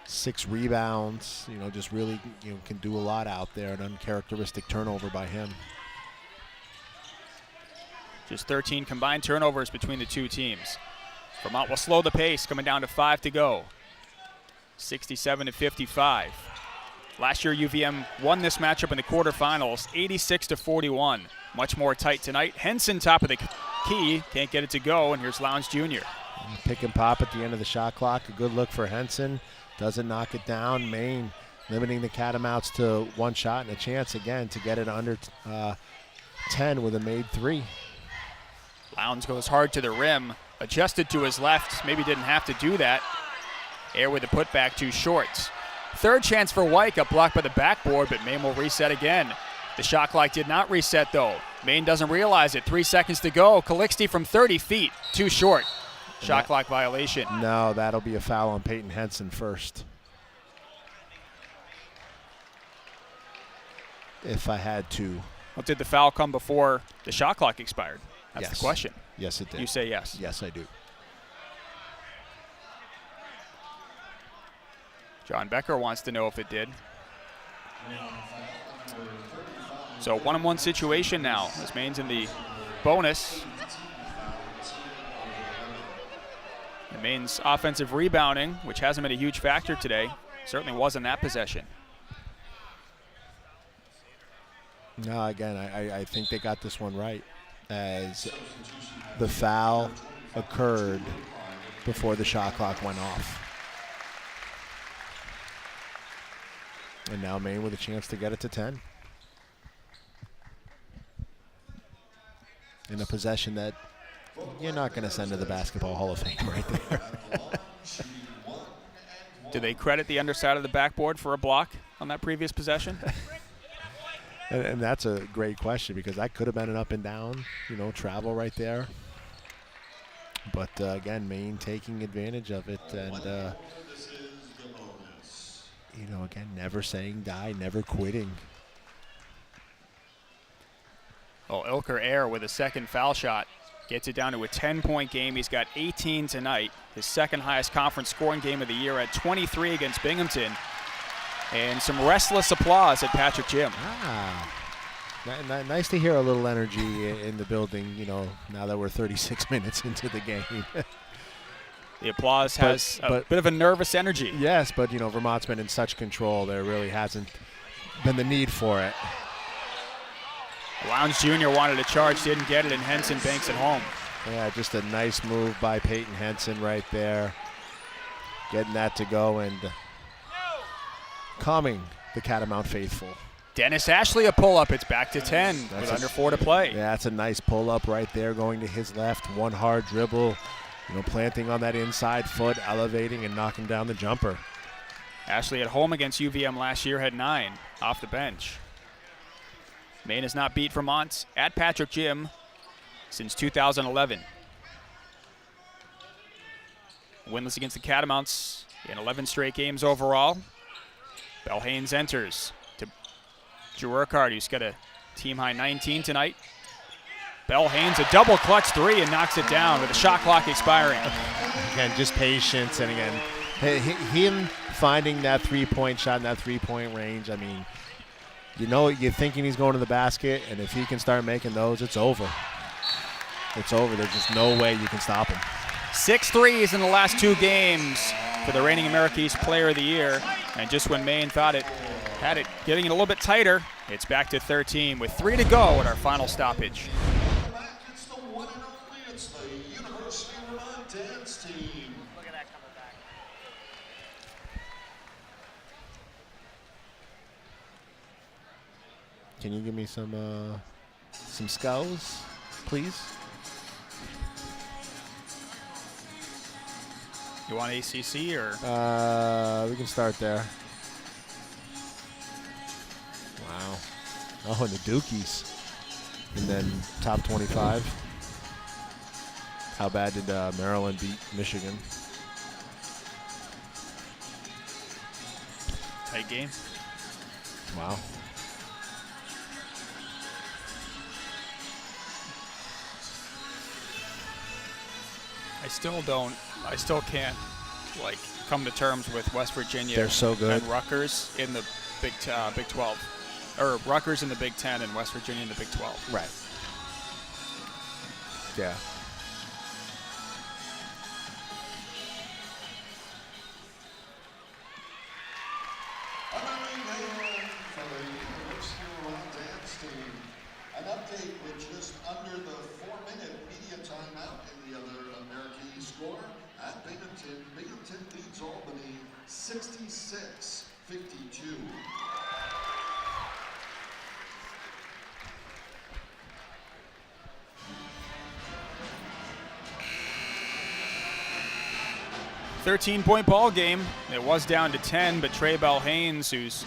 6 rebounds. Just really can do a lot out there. An uncharacteristic turnover by him. Just 13 combined turnovers between the two teams. Vermont will slow the pace, coming down to 5 to go. 67-55. Last year, UVM won this matchup in the quarterfinals, 86-41. Much more tight tonight. Henson, top of the key, can't get it to go, and here's Lowndes Jr. Pick and pop at the end of the shot clock. A good look for Henson. Doesn't knock it down. Maine limiting the Catamounts to 1 shot and a chance again to get it under 10 with a made 3. Lowndes goes hard to the rim, adjusted to his left, maybe didn't have to do that. Air with the putback, too short. Third chance for White, got blocked by the backboard, but Maine will reset again. The shot clock did not reset, though. Maine doesn't realize it. 3 seconds to go. Calixte from 30 feet, too short. Shot clock violation. No, that'll be a foul on Peyton Henson first. If I had to. Well, did the foul come before the shot clock expired? That's the question. Yes, it did. You say yes. Yes, I do. John Becker wants to know if it did. So 1-on-1 situation now as Maine's in the bonus. And Maine's offensive rebounding, which hasn't been a huge factor today, certainly was in that possession. No, again, I think they got this one right, as the foul occurred before the shot clock went off. And now Maine with a chance to get it to 10. In a possession that you're not going to send to the Basketball Hall of Fame right there. Do they credit the underside of the backboard for a block on that previous possession? And that's a great question, because that could have been an up and down, travel right there. But again, Maine taking advantage of it, and again, never saying die, never quitting. Well, Ilker Air with a second foul shot gets it down to a 10-point game. He's got 18 tonight, his second highest conference scoring game of the year at 23 against Binghamton. And some restless applause at Patrick Jim. Nice to hear a little energy in the building, now that we're 36 minutes into the game. The applause has a bit of a nervous energy. Yes, but, Vermont's been in such control. There really hasn't been the need for it. Lowndes Jr. wanted a charge, didn't get it, and Henson banks it home. Yeah, just a nice move by Peyton Henson right there. Getting that to go and calming the Catamount faithful. Dennis Ashley a pull-up. It's back to 10 with under 4 to play. Yeah, that's a nice pull-up right there going to his left. One hard dribble, planting on that inside foot, elevating and knocking down the jumper. Ashley at home against UVM last year had 9 off the bench. Maine has not beat Vermont at Patrick Gym since 2011. Winless against the Catamounts in 11 straight games overall. Bell Haynes enters to Drew Urquhart, who's got a team-high 19 tonight. Bell Haynes a double clutch 3 and knocks it down with the shot clock expiring. Again, just patience, and again, him finding that three-point shot in that three-point range. I mean, you're thinking he's going to the basket, and if he can start making those, it's over. It's over. There's just no way you can stop him. 6 threes in the last 2 games for the reigning America East Player of the Year. And just when Maine thought it had it getting it a little bit tighter, it's back to 13 with 3 to go at our final stoppage. It's the one and only. It's the University of Vermont dance team. Look at that coming back. Can you give me some skulls, please? You want ACC or? We can start there. Wow. Oh, and the Dukies. And then top 25. How bad did Maryland beat Michigan? Tight game. Wow. I still can't come to terms with West Virginia. They're so good. And Rutgers in the Big 12, or Rutgers in the Big 10 and West Virginia in the Big 12. Right. Yeah. From the University of Vermont dance team, an update with just under the 4-minute media timeout in the other America East score at Binghamton. Binghamton leads Albany 66-52. 13-point ball game. It was down to 10, but Trey Bell Haynes, who's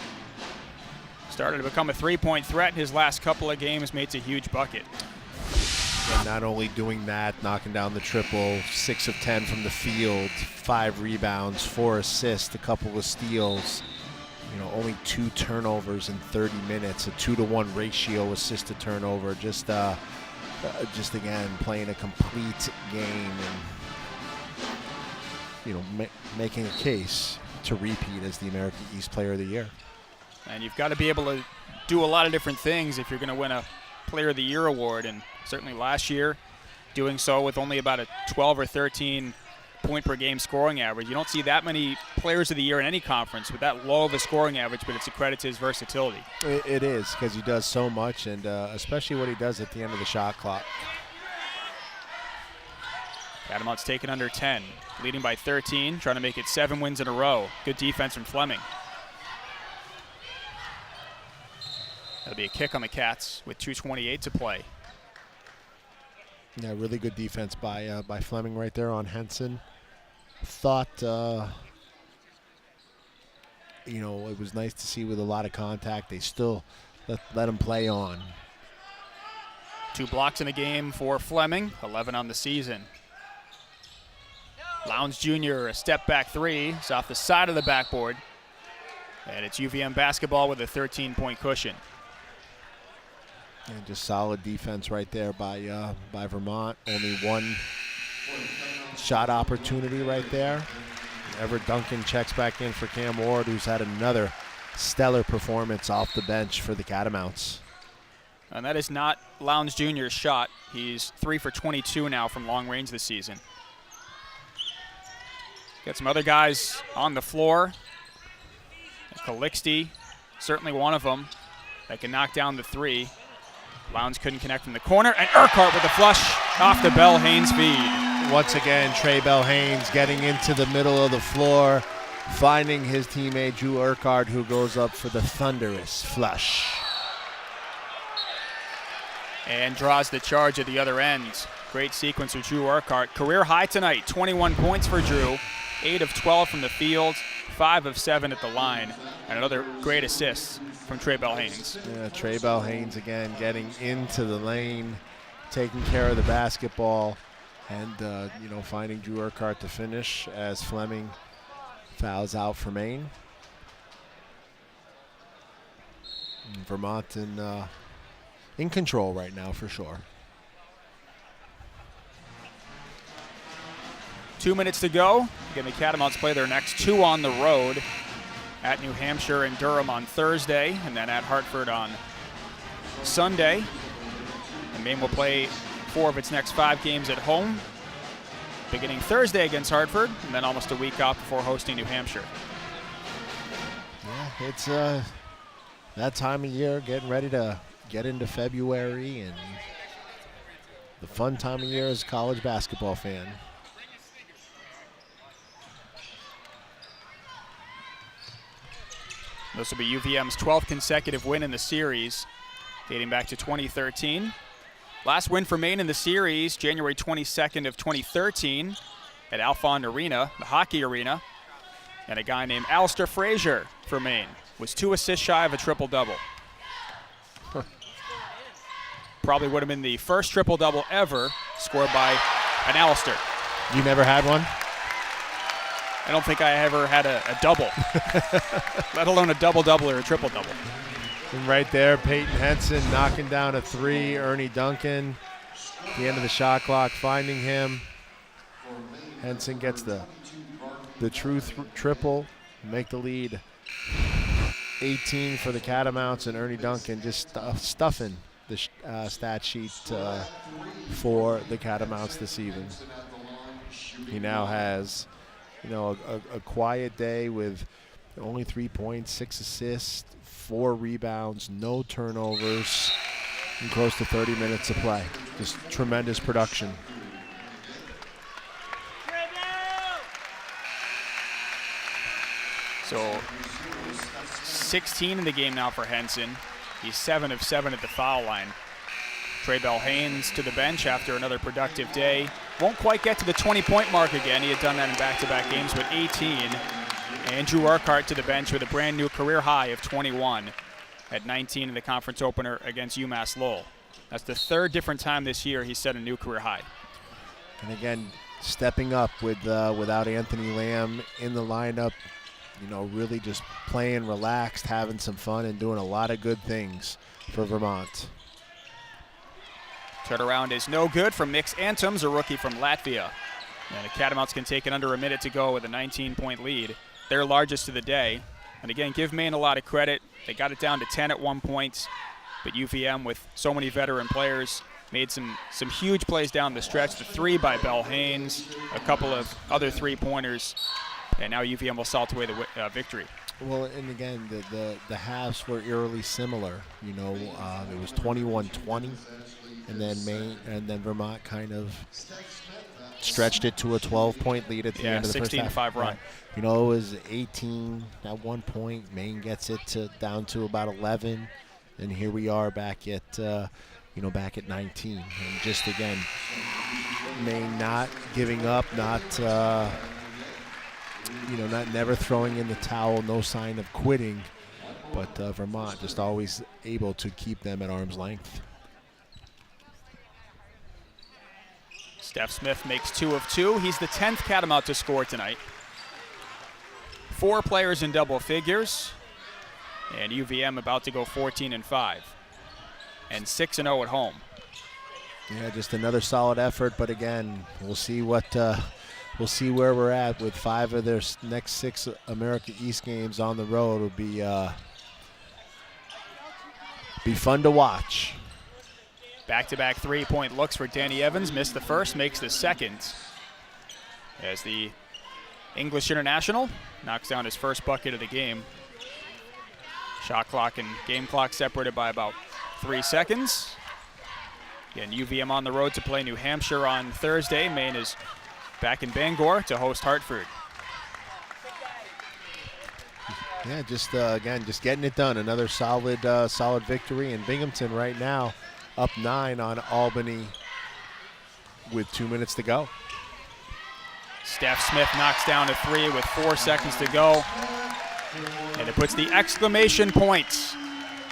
started to become a 3-point threat in his last couple of games, makes a huge bucket. And not only doing that, knocking down the triple, 6 of 10 from the field, 5 rebounds, 4 assists, a couple of steals. Only 2 turnovers in 30 minutes, a 2-to-1 ratio assist to turnover. Just again playing a complete game and making a case to repeat as the America East Player of the Year. And you've got to be able to do a lot of different things if you're going to win a Player of the Year award. And certainly last year, doing so with only about a 12 or 13 point per game scoring average. You don't see that many Players of the Year in any conference with that low of a scoring average, but it's a credit to his versatility. It is, because he does so much, and especially what he does at the end of the shot clock. Catamounts taken under 10, leading by 13, trying to make it 7 wins in a row. Good defense from Fleming. That'll be a kick on the Cats with 2:28 to play. Yeah, really good defense by Fleming right there on Henson. Thought, it was nice to see with a lot of contact. They still let him play on. 2 blocks in the game for Fleming, 11 on the season. Lowndes Jr., a step-back 3. It's off the side of the backboard. And it's UVM basketball with a 13-point cushion. And just solid defense right there by Vermont. Only 1 shot opportunity right there. Everett Duncan checks back in for Cam Ward, who's had another stellar performance off the bench for the Catamounts. And that is not Lowndes Jr.'s shot. He's 3 for 22 now from long range this season. Got some other guys on the floor. Calixte, certainly one of them, that can knock down the three. Lowndes couldn't connect from the corner, and Urquhart with the flush off the Bell Haynes feed. Once again, Trey Bell Haynes getting into the middle of the floor, finding his teammate Drew Urquhart, who goes up for the thunderous flush. And draws the charge at the other end. Great sequence with Drew Urquhart. Career high tonight, 21 points for Drew. 8 of 12 from the field, 5 of 7 at the line. And another great assist from Trey Bell Haynes. Yeah, Trey Bell Haynes again getting into the lane, taking care of the basketball, and finding Drew Urquhart to finish as Fleming fouls out for Maine. And Vermont in control right now for sure. 2 minutes to go. Again, the Catamounts play their next 2 on the road at New Hampshire and Durham on Thursday, and then at Hartford on Sunday. And Maine will play 4 of its next 5 games at home, beginning Thursday against Hartford, and then almost a week off before hosting New Hampshire. Yeah, it's that time of year, getting ready to get into February, and the fun time of year as a college basketball fan. This will be UVM's 12th consecutive win in the series, dating back to 2013. Last win for Maine in the series, January 22nd of 2013 at Alphon Arena, the hockey arena. And a guy named Alistair Frazier for Maine was 2 assists shy of a triple-double. Probably would have been the first triple-double ever scored by an Alistair. You never had one? I don't think I ever had a double, let alone a double-double or a triple-double. And right there, Peyton Henson knocking down a 3. Ernie Duncan, at the end of the shot clock, finding him. Henson gets the true triple, make the lead. 18 for the Catamounts, and Ernie Duncan just stuffing the stat sheet for the Catamounts this evening. He now has a quiet day with only 3 points, 6 assists, 4 rebounds, no turnovers, and close to 30 minutes of play. Just tremendous production. So 16 in the game now for Henson. He's 7 of 7 at the foul line. Trey Bell Haynes to the bench after another productive day. Won't quite get to the 20-point mark again. He had done that in back-to-back games with 18. And Drew Urquhart to the bench with a brand new career high of 21 at 19 in the conference opener against UMass Lowell. That's the 3rd different time this year he's set a new career high. And again, stepping up without Anthony Lamb in the lineup, really just playing relaxed, having some fun, and doing a lot of good things for Vermont. Turnaround is no good from Mix Antums, a rookie from Latvia. And the Catamounts can take it under a minute to go with a 19-point lead, their largest of the day. And again, give Maine a lot of credit. They got it down to 10 at one point, but UVM, with so many veteran players, made some huge plays down the stretch. The 3 by Bell Haynes, a couple of other 3-pointers, and now UVM will salt away the victory. Well, and again, the halves were eerily similar. It was 21-20. And then Vermont kind of stretched it to a 12-point lead at the end of the first half. 16-5 run. It was 18 at one point. Maine gets it down to about 11, and here we are back at back at 19. And just again, Maine not giving up, not never throwing in the towel, no sign of quitting, but Vermont just always able to keep them at arm's length. Steph Smith makes 2 of 2. He's the 10th Catamount to score tonight. 4 players in double figures. And UVM about to go 14-5. And 6-0 at home. Yeah, just another solid effort. But again, we'll see where we're at with 5 of their next 6 America East games on the road. Will be fun to watch. Back-to-back three-point looks for Danny Evans. Missed the first, makes the second. As the English international knocks down his first bucket of the game. Shot clock and game clock separated by about 3 seconds. Again, UVM on the road to play New Hampshire on Thursday. Maine is back in Bangor to host Hartford. Yeah, just again, just getting it done. Another solid victory. And Binghamton right now up 9 on Albany with 2 minutes to go. Steph Smith knocks down a three with 4 seconds to go. And it puts the exclamation points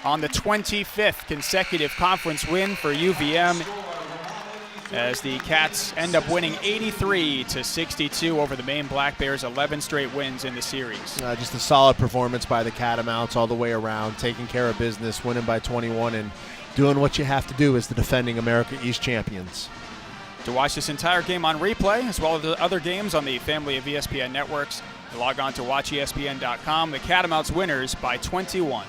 on the 25th consecutive conference win for UVM as the Cats end up winning 83-62 over the Maine Black Bears, 11 straight wins in the series. Just a solid performance by the Catamounts all the way around, taking care of business, winning by 21, and doing what you have to do as the defending America East champions. To watch this entire game on replay, as well as the other games on the family of ESPN networks, log on to watchespn.com. The Catamounts winners by 21.